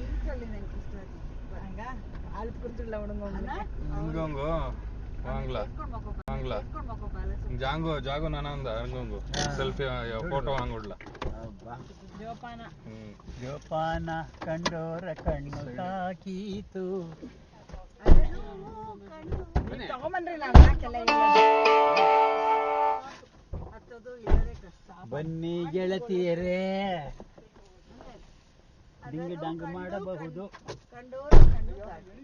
ಇಂಕೊಳ್ಳಿ ನಂಗೆ ಇಷ್ಟ ಹಂಗ ಆಲ್ಪ್ ಕುರ್ತಿಲ್ಲ ಇಂಗೊಂಗು ವಾಂಗ್ಲಾ ವಾಂಗ್ಲಾ ಜಾಗು ನಾನಂದ ಅರ್ಗೊಂಗು ಸೆಲ್ಫಿ ಫೋಟೋ ವಾಂಗುಡ್ಲ ಜೋಪಾನ ಜೋಪಾನ ಕಂಡೋರ ಕಣ್ಣು ತಾಕೀತು. ತಗೊಂಬಂದ್ರಿ ನಾನು ಹಾಕೆಲ್ಲ ಹತ್ತೋದು ಇಲ್ಲದೆ ಕಷ್ಟ. ಬನ್ನಿ ಗೆಳತಿಯರೇ, ಡಿಂಗ್ ಡಂಗ್ ಮಾಡಬಹುದು. ಕಂಡೋರ ಕಣ್ಣು ತಾಕಿ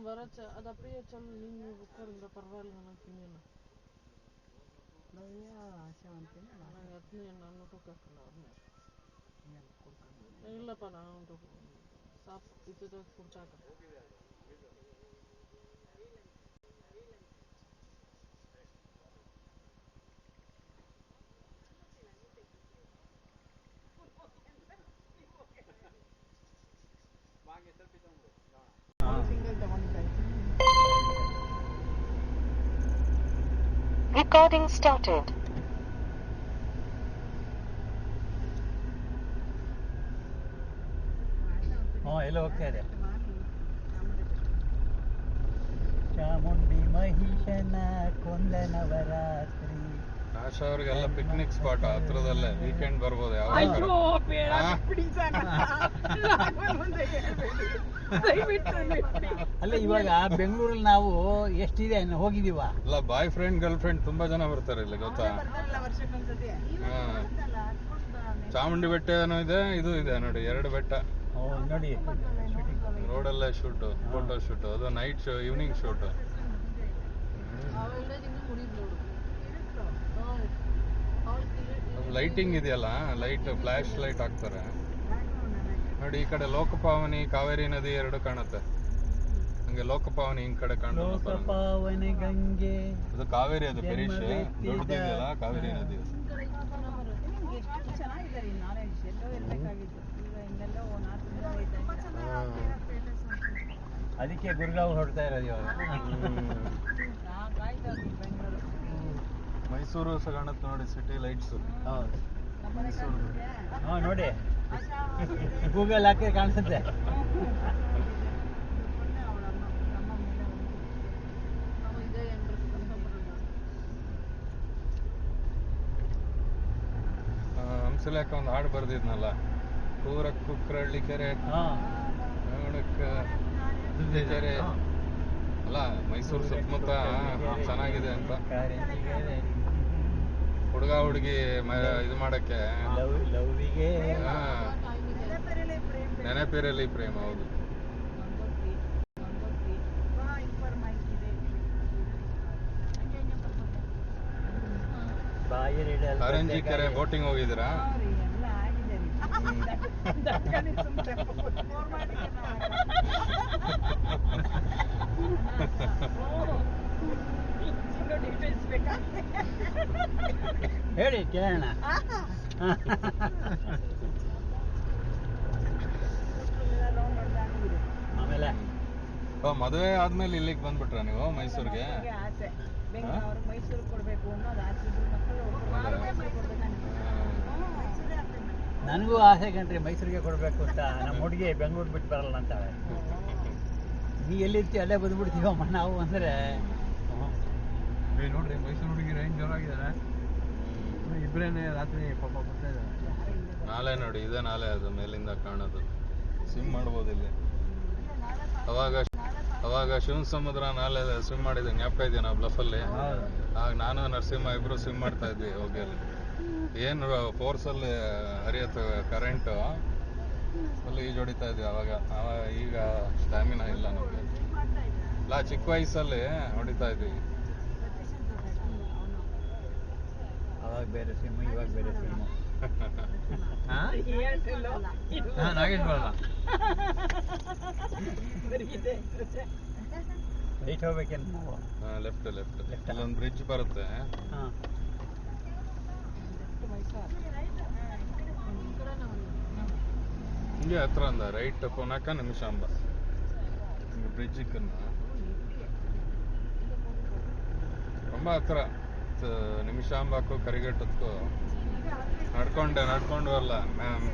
Varace, ada prije cel liniju bukurim da parvalno na kinjena. Atnijen na nutu kakla odnjer. Illa pa na nutu sap itu da kurčaka. Recording started. ಎಲ್ಲ ಹೋಗ್ತಾ ಇದೆ. ಚಾಮುಂಡಿ ಮಹಿಷನ ಕೊಂದ ನವರಾತ್ರಿ. ಆಶಾ ಅವ್ರಿಗೆಲ್ಲ ಪಿಕ್ನಿಕ್ ಸ್ಪಾಟ್ ಹತ್ರದಲ್ಲೇ, ವೀಕೆಂಡ್ ಬರ್ಬೋದು ಯಾವ ಅಯ್ಯೋ ಬೇಡ ಬಿಡಿ ಸರ್, ರಾಘವನ್ ಮುಂದೆ ಹೇಳ್ಬೇಡಿ. ದಯವಿಟ್ಟು ಬಿಡಿ. ಅಲ್ಲ ಇವಾಗ ಬೆಂಗಳೂರಲ್ಲಿ ನಾವು ಎಷ್ಟಿದೆ ಹೋಗಿದೀವ. ಅಲ್ಲ ಬಾಯ್ ಫ್ರೆಂಡ್ ಗರ್ಲ್ ಫ್ರೆಂಡ್ ತುಂಬಾ ಜನ ಬರ್ತಾರೆ ಇಲ್ಲಿ ಗೊತ್ತಾ. ಬರ್ತಾರಲ್ಲ ವರ್ಷಕ್ಕೊಂದ್ಸತಿ. ಹಾ. ಚಾಮುಂಡಿ ಬೆಟ್ಟ ಏನೋ ಇದೆ, ಇದು ಇದೆ ನೋಡಿ, 2 ಬೆಟ್ಟ. ನೋಡಿ ರೋಡಲ್ಲೇ ಶೂಟ್, ಫೋಟೋ ಶೂಟ್. ಅದು night show, evening shoot. Lighting ಇದೆಯಲ್ಲ, ಲೈಟ್ ಫ್ಲಾಶ್ ಲೈಟ್ ಹಾಕ್ತಾರೆ ನೋಡಿ. ಈ ಕಡೆ ಲೋಕಪಾವನಿ, ಕಾವೇರಿ ನದಿ 2 ಕಾಣುತ್ತೆ. ಹಂಗೆ ಲೋಕಪಾವನಿ ಈ ಕಡೆ ಕಾಣುತ್ತೆ. ಲೋಕಪಾವನಿ ಗಂಗೆ, ಅದು ಕಾವೇರಿ, ಅದು ಪೆರಿಶ್ ದೊಡ್ಡದಿದೆಯಲ್ಲ ಕಾವೇರಿ ನದಿ. ಎಷ್ಟು ಚೆನ್ನಾಗಿದೆ ಈ ನಾಲೆಡ್ಜ್, ಎಲ್ಲೋ ಇರ್ಬೇಕಾಗಿತ್ತು. ಈಗ ಇನ್ನೆಲ್ಲೋ 4 ದಿನ ಹೋಯ್ತಾ. ಅದಕ್ಕೆ ಗುರುಗಾವ್ ಹೊರಡ್ತಾ ಇರೋದು ಇವಾಗ. ಕಾಯ್ತಾ ಬೆಂಗಳೂರು. ಮೈಸೂರು ಸಹ ಕಾಣುತ್ತೆ ನೋಡಿ, ಸಿಟಿ ಲೈಟ್ಸ್. ಹೌದು ನೋಡಿ, ಗೂಗಲ್ ಹಾಕಿ ಕಾಣಿಸುತ್ತೆ. ಹಂಸಲೇಖ ಒಂದು ಹಾಡು ಬರ್ದಿದ್ನಲ್ಲ, ಪೂರ ಕುಕ್ರಳ್ಳಿ ಕೆರೆ ನೋಡಕ್ಕ ಕೆರೆ ಅಲ್ಲ, ಮೈಸೂರು ಸುತ್ತಮುತ್ತ ಚೆನ್ನಾಗಿದೆ ಅಂತ. ಹುಡುಗ ಹುಡುಗಿ ಇದು ಮಾಡಕ್ಕೆ ನೆನಪಿರಲಿ ಪ್ರೇಮ. ಹೌದು, ಕಾರಂಜಿ ಕೆರೆ ಬೋಟಿಂಗ್ ಹೋಗಿದ್ದೀರಾ? ಹೇಳಿ ಕೇಳೋಣ. ಆಮೇಲೆ ಮದುವೆ ಆದ್ಮೇಲೆ ಇಲ್ಲಿಗೆ ಬಂದ್ಬಿಟ್ರ ನೀವು ಮೈಸೂರಿಗೆ? ಆಸೆ ಬೆಂಗಳೂರು ಮೈಸೂರು ಕೊಡ್ಬೇಕು ಅನ್ನೋದು ಆಸೆ. ನನಗೂ ಆಸೆ ಕಣ್ರಿ ಮೈಸೂರಿಗೆ ಕೊಡ್ಬೇಕು ಅಂತ. ನಮ್ಮ ಹುಡುಗಿ ಬೆಂಗಳೂರು ಬಿಟ್ಟು ಬರಲ್ಲ ಅಂತಾಳೆ. ನೀ ಎಲ್ಲಿರ್ತೀವಿ ಅಲ್ಲೇ ಬಂದ್ಬಿಡ್ತೀವಮ್ಮ ನಾವು ಅಂದ್ರೆ. ನೋಡ್ರಿ ಮೈಸೂರು ಹುಡುಗಿ ಏನ್ ಜೋರಾಗಿದ್ದಾರೆ. ಇಬ್ಬರೇನೆ ರಾತ್ರಿ ಪಾಪ ಬರ್ತಾ ಇದ್ದಾರೆ. ನಾಲೆ ನೋಡಿ, ಇದೇ ನಾಲೆ, ಅದು ಮೇಲಿಂದ ಕಾಣೋದು. ಸ್ವಿಮ್ ಮಾಡ್ಬೋದು ಇಲ್ಲಿ. ಅವಾಗ ಶಿವನ ಸಮುದ್ರ ನಾಲೆ ಸ್ವಿಮ್ ಮಾಡಿದ್ದೆ, ಜ್ಞಾಪಕ ಇದೆಯಾ ನಾವು ಬ್ಲಫಲ್ಲಿ? ಆಗ ನಾನು ನರಸಿಂಹ ಇಬ್ರು ಸ್ವಿಮ್ ಮಾಡ್ತಾ ಇದ್ವಿ ಹೋಗಿ. ಅಲ್ಲಿ ಏನು ಫೋರ್ಸಲ್ಲಿ ಹರಿಯತ್ತು ಕರೆಂಟು, ಅಲ್ಲಿ ಈಜು ಹೊಡಿತಾ ಇದ್ವಿ ಅವಾಗ. ಈಗ ಸ್ಟ್ಯಾಮಿನಾ ಇಲ್ಲ ನಮಗೆ. ಇಲ್ಲ, ಚಿಕ್ಕ ವಯಸ್ಸಲ್ಲಿ ಹೊಡಿತಾ ಇದ್ವಿ. ಅವಾಗ ಬೇರೆ ಸಿಮ್ಮು, ಇವಾಗ ಬೇರೆ ಸಿಮ್ಮು. ನಾಗೇಶ್ ಬರಲ್ಲ. ರೈಟ್ ಹೋಗ್ಬೇಕೇನು ನಾವು? ಲೆಫ್ಟ್ ಅಲ್ಲೊಂದು ಬ್ರಿಡ್ಜ್ ಬರುತ್ತೆ. ಹಿಂಗೆ ಹತ್ರ ಅಂದ ರೈಟ್ ಪುನಕ ನಿಮಿಷಾಂಬ ಬ್ರಿಡ್ಜ್ ತುಂಬ ಹತ್ರ. ನಿಮಿಷಾಂಬಕ್ಕೂ ಕರಿಘಟ್ಟಕ್ಕೂ ನಡ್ಕೊಂಡು ಅಲ್ಲ ಮ್ಯಾಮ್.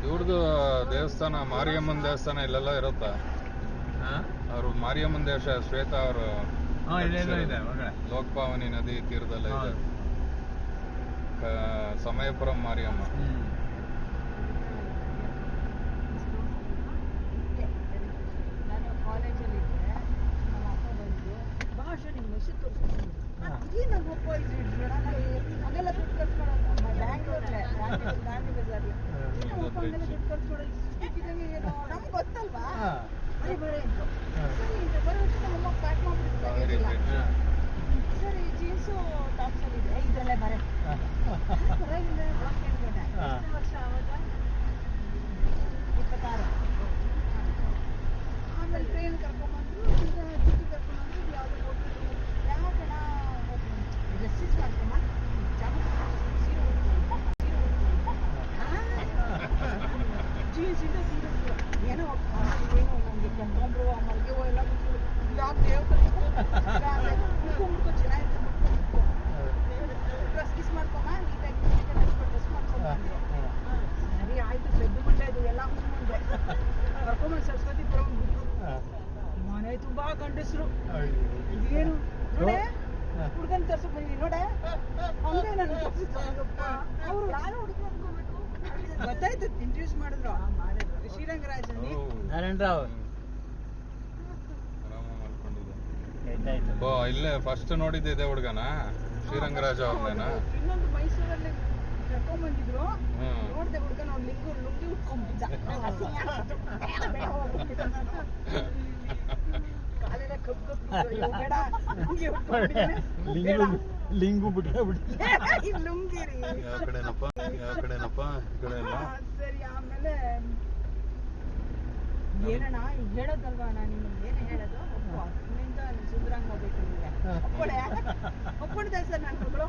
ಇವ್ರದ್ದು ದೇವಸ್ಥಾನ, ಮಾರಿಯಮ್ಮನ ದೇವಸ್ಥಾನ ಇಲ್ಲೆಲ್ಲ ಇರುತ್ತಾ? ಅವರು ಮಾರಿಯಮ್ಮನ ದೇಶ, ಶ್ವೇತಾ ಅವರು ಲೋಕಪಾವನಿ ನದಿ ತೀರದಲ್ಲೇ ಇದೆ. ಸಮಯಪುರಂ ಮಾರಿಯಮ್ಮ. ನಾನು ಕಾಲೇಜಲ್ಲಿ ಇದ್ದೆ, ನಮ್ಮ ಅಪ್ಪ ಬಂದು ಭಾಷೆ ನಿಮ್ಮ ಮೆಸೇಜ್ ತೋರಿಸ್ತೀನಿ. ನಮ್ಮ ಅಪ್ಪ ಹಂಗೆಲ್ಲ ದುಡ್ಡು ಖರ್ಚ್ಕೊಳೋದು. ಬ್ಯಾಂಗ್ಳೂರಲ್ಲೇ ಗಾಂಧಿ ಬಜಾರ್ಲಿ ನಮ್ಮ ಅಪ್ಪ ಹಂಗೆಲ್ಲ ದುಡ್ಡು ಖರ್ಚ್ಕೊಡೋದು. ಸಿಕ್ಕಿದಂಗೆ ಏನೋ ನಮ್ಗೆ ಗೊತ್ತಲ್ವಾ, ಬರೀ ಅಂದ್ರು. ಸರಿ ಇದು ಬರೋ ನಮ್ಮ ಪ್ಯಾಕ್ ಮಾಡ್ಬಿಟ್ಟು ಸರಿ ಜೀನ್ಸು ಟಾಪ್ಸಲ್ಲಿ ಇದೆ, ಇದರಲ್ಲೇ ಬರೆ ಹೊರಗಿಂದ ಬ್ಲಾಕ್ ಹೇಳ್ಕೊಂಡೆ. ಎಷ್ಟು ವರ್ಷ ಆವಾಗ? 26. ಆಮೇಲೆ ಟ್ರೈನ್ ಕರ್ಕೊಂಬಂದ್ರು, ಈಗ ಟಿಟಿ ಕರ್ಕೊಂಬಂದ್ರು. ಯಾವುದೋ ಹೋಟೆಲ್ ಯಾವ ಕಣ ರೆಸಿಸ್ಟ್ ಮಾಡ್ಕೊಂಬ ಜೀನ್ಸಿಂದ ಸೀರೆ ಏನೋ ನನಗೆ ಕರ್ಕೊಂಡ್ರು. ಮಲ್ಲಿಗೆ ಹೂ ಎಲ್ಲ ಯಾವ ದೇವ್ರು ತೋರ್ಸಕ್ ಬಂದಿದ್ದೀನಿ ನೋಡೆ ಹಂಗೆ ನಾನು ಅವರು ಗೊತ್ತಾಯ್ತು ಇಂಟ್ರೊಡ್ಯೂಸ್ ಮಾಡಿದ್ರು ಶ್ರೀರಂಗರಾಜ್ ನಾರಾಯಣ ರಾವ್ ಆರಾಮ ಮಾಡ್ಕೊಂಡಿದ್ದೆ. ಆಯ್ತಾಯ್ತು. ಓ ಇಲ್ಲೇ ಫಸ್ಟ್ ನೋಡಿದ್ದೆ ಇದೇ ಹುಡುಗನ ಶ್ರೀರಂಗರಾಜ ಅವ್ರನ್ನೇನಾ? ಇನ್ನೊಂದು ಮೈಸೂರಲ್ಲಿ ಕರ್ಕೊಂಡ್ ಬಂದಿದ್ರು ಹ್ಮ್. ನೋಡ್ದೆ ಹುಡುಗ ನೋಡ್ ಲುಂಗಿ ಉಟ್ಕೊಂಡ್ಬಿದ್ದ ಕಾಲೆಲ್ಲ ಕಬ್ಬು ಬೇಡ ಲುಂಗಿ ಉಟ್ಕೊಂಡ್ಬಿಟ್ಟಿದ್ದಾನೆ. ಬೇಡ. ಲಿಂಗು ಬಿಟ್ಟೆ ಈ ಲುಂಗಿ ರೀ ಯಾವ ಕಡೆನಪ್ಪ ಈ ಕಡೆ ಎಲ್ಲ ಸರಿ ಆಮೇಲೆ ಏನಣ್ಣ ಈಗ ಹೇಳೋದಲ್ವಾ ನಾನು ನಿಮ್ಗೆ ಏನು ಹೇಳೋದು ನಿಮ್ಮಿಂದ ಸುಂದರಂಗ್ ಹೋಗ್ಬೇಕು ನಿಮಗೆ ಒಪ್ಕೊಂಡಿದ್ದೆ ಸರ್ ನನ್ನ ಮಗಳು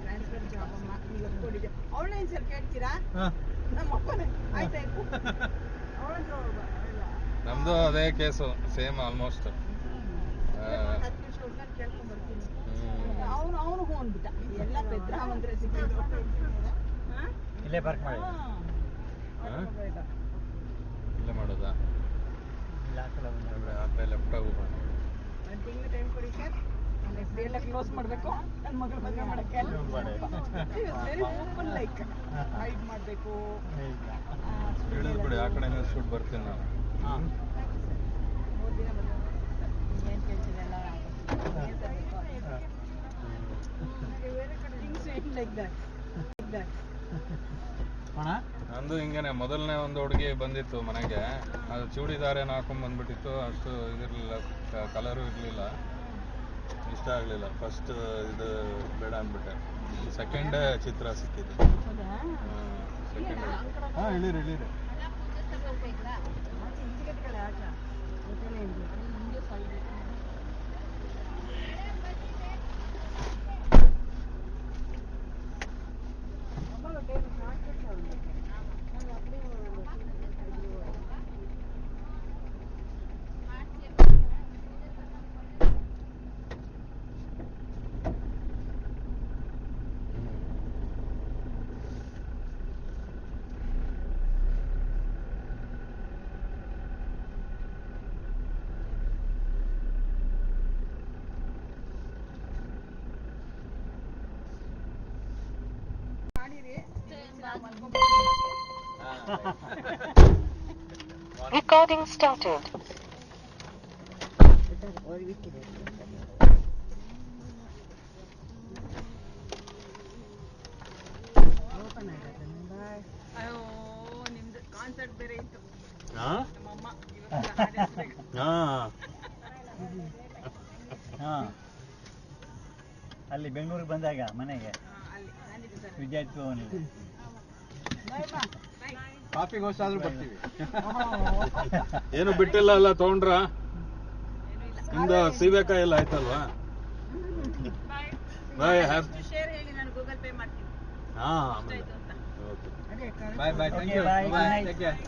ಟ್ರಾನ್ಸ್ಫರ್ ಜಾಬ್ ಅಮ್ಮ ನೀವು ಒಪ್ಕೊಂಡಿದ್ದೆ ಅವಳೇನು ಸರ್ ಕೇಳ್ತೀರಾ ನಮ್ಮ ಅಪ್ಪನೇ ಆಯ್ತಾಯ್ತು ಅವಳಂದ್ರು ನಮ್ದು ಅದೇ ಕೇಸು ಸೇಮ್ ಆಲ್ಮೋಸ್ಟ್. 10 ನಿಮಿಷ ಹುಡುಗನ ಕೇಳ್ಕೊಂಡ್ ಬರ್ತೀನಿ ಅವನು ಹೂ ಅಂದ್ಬಿಟ್ಟ ಎಲ್ಲ ಪೆದ್ರಾವಂದ್ರೆ ಸಿಕ್ಕಿದ್ರು ಇಲ್ಲೇ ಪಾರ್ಕ್ ಮಾಡಿ ಇಲ್ಲೇ ಮಾಡೋದಾ? ಇಲ್ಲ ಆ ಕಡೆ ಬಂದ್ರೆ ಆ ಕಡೆ ಲೆಫ್ಟ್ ಹೋಗೋಣ. 1 ತಿಂಗಳು ಟೈಮ್ ಕೊಡಿ ಸರ್ ನಾನು ಎಫ್ ಡಿ ಎಲ್ಲ ಕ್ಲೋಸ್ ಮಾಡಬೇಕು ನನ್ನ ಮಗಳ ಮದುವೆ ಮಾಡೋಕ್ಕೆ ವೆರಿ ಓಪನ್ ಲೈಕ್ ಹೈಡ್ ಮಾಡಬೇಕು ಹೇಳಿದ್ ಬಿಡಿ ಆ ಕಡೆ ಶೂಟ್ ಬರ್ತೀನಿ ನಾನು. ಹಾಂ 3 ದಿನ ಮದುವೆ ಏನು ಕೇಳ್ತಿರಲ್ಲ ಏನು ತರಬೇಕು ಥಿಂಗ್ಸ್ ಇಟ್ ಲೈಕ್ ದಟ್ ಅಣ್ಣ ನಂದು ಹಿಂಗೇನೆ ಮೊದಲನೇ ಒಂದು ಹುಡುಗಿ ಬಂದಿತ್ತು ಮನೆಗೆ, ಅದು ಚೂಡಿದಾರೇನು ಹಾಕೊಂಡ್ ಬಂದ್ಬಿಟ್ಟಿತ್ತು, ಅಷ್ಟು ಇದಿರ್ಲಿಲ್ಲ, ಕಲರು ಇರಲಿಲ್ಲ, ಇಷ್ಟ ಆಗಲಿಲ್ಲ. ಫಸ್ಟ್ ಇದು ಬೇಡ ಅಂದ್ಬಿಟ್ಟೆ. ಸೆಕೆಂಡ್ ಚಿತ್ರ ಸಿಕ್ಕಿದ್ದು. ಸೆಕೆಂಡ್ ಹಾಂ ಇಳೀರಿ Recording started. ಅಯ್ಯೋ ನಿಮ್ದು ಕಾನ್ಸರ್ಟ್ ಬೇರೆ ಇತ್ತು ಹಾಂ ನಮ್ಮಮ್ಮ ಇವತ್ತು ಹಾಂ ಅಲ್ಲಿ ಬೆಂಗಳೂರಿಗೆ ಬಂದಾಗ ಮನೆಗೆ ಅಲ್ಲಿ ಬಂದಿದ್ದು ಸರ್ ವಿದ್ಯಾರ್ಥಿ ಭವನಿಗೆ ಕಾಫಿಗೋಸ್ಕರ ಬರ್ತೀವಿ. ಏನು ಬಿಟ್ಟಿಲ್ಲ ಅಲ್ಲ, ತಗೊಂಡ್ರ ನಿಮ್ದು ಸೀಬೆಕಾಯಿ ಎಲ್ಲ ಆಯ್ತಲ್ವಾ? ಬಾಯ್ ಶೇರ್ ಹೇಳಿ ನಾನು ಗೂಗಲ್ ಪೇ ಮಾಡ್ತೀನಿ ಹಾಂ ಆಯ್ತು ಅಂತ bye thank you. Okay, bye. Take care.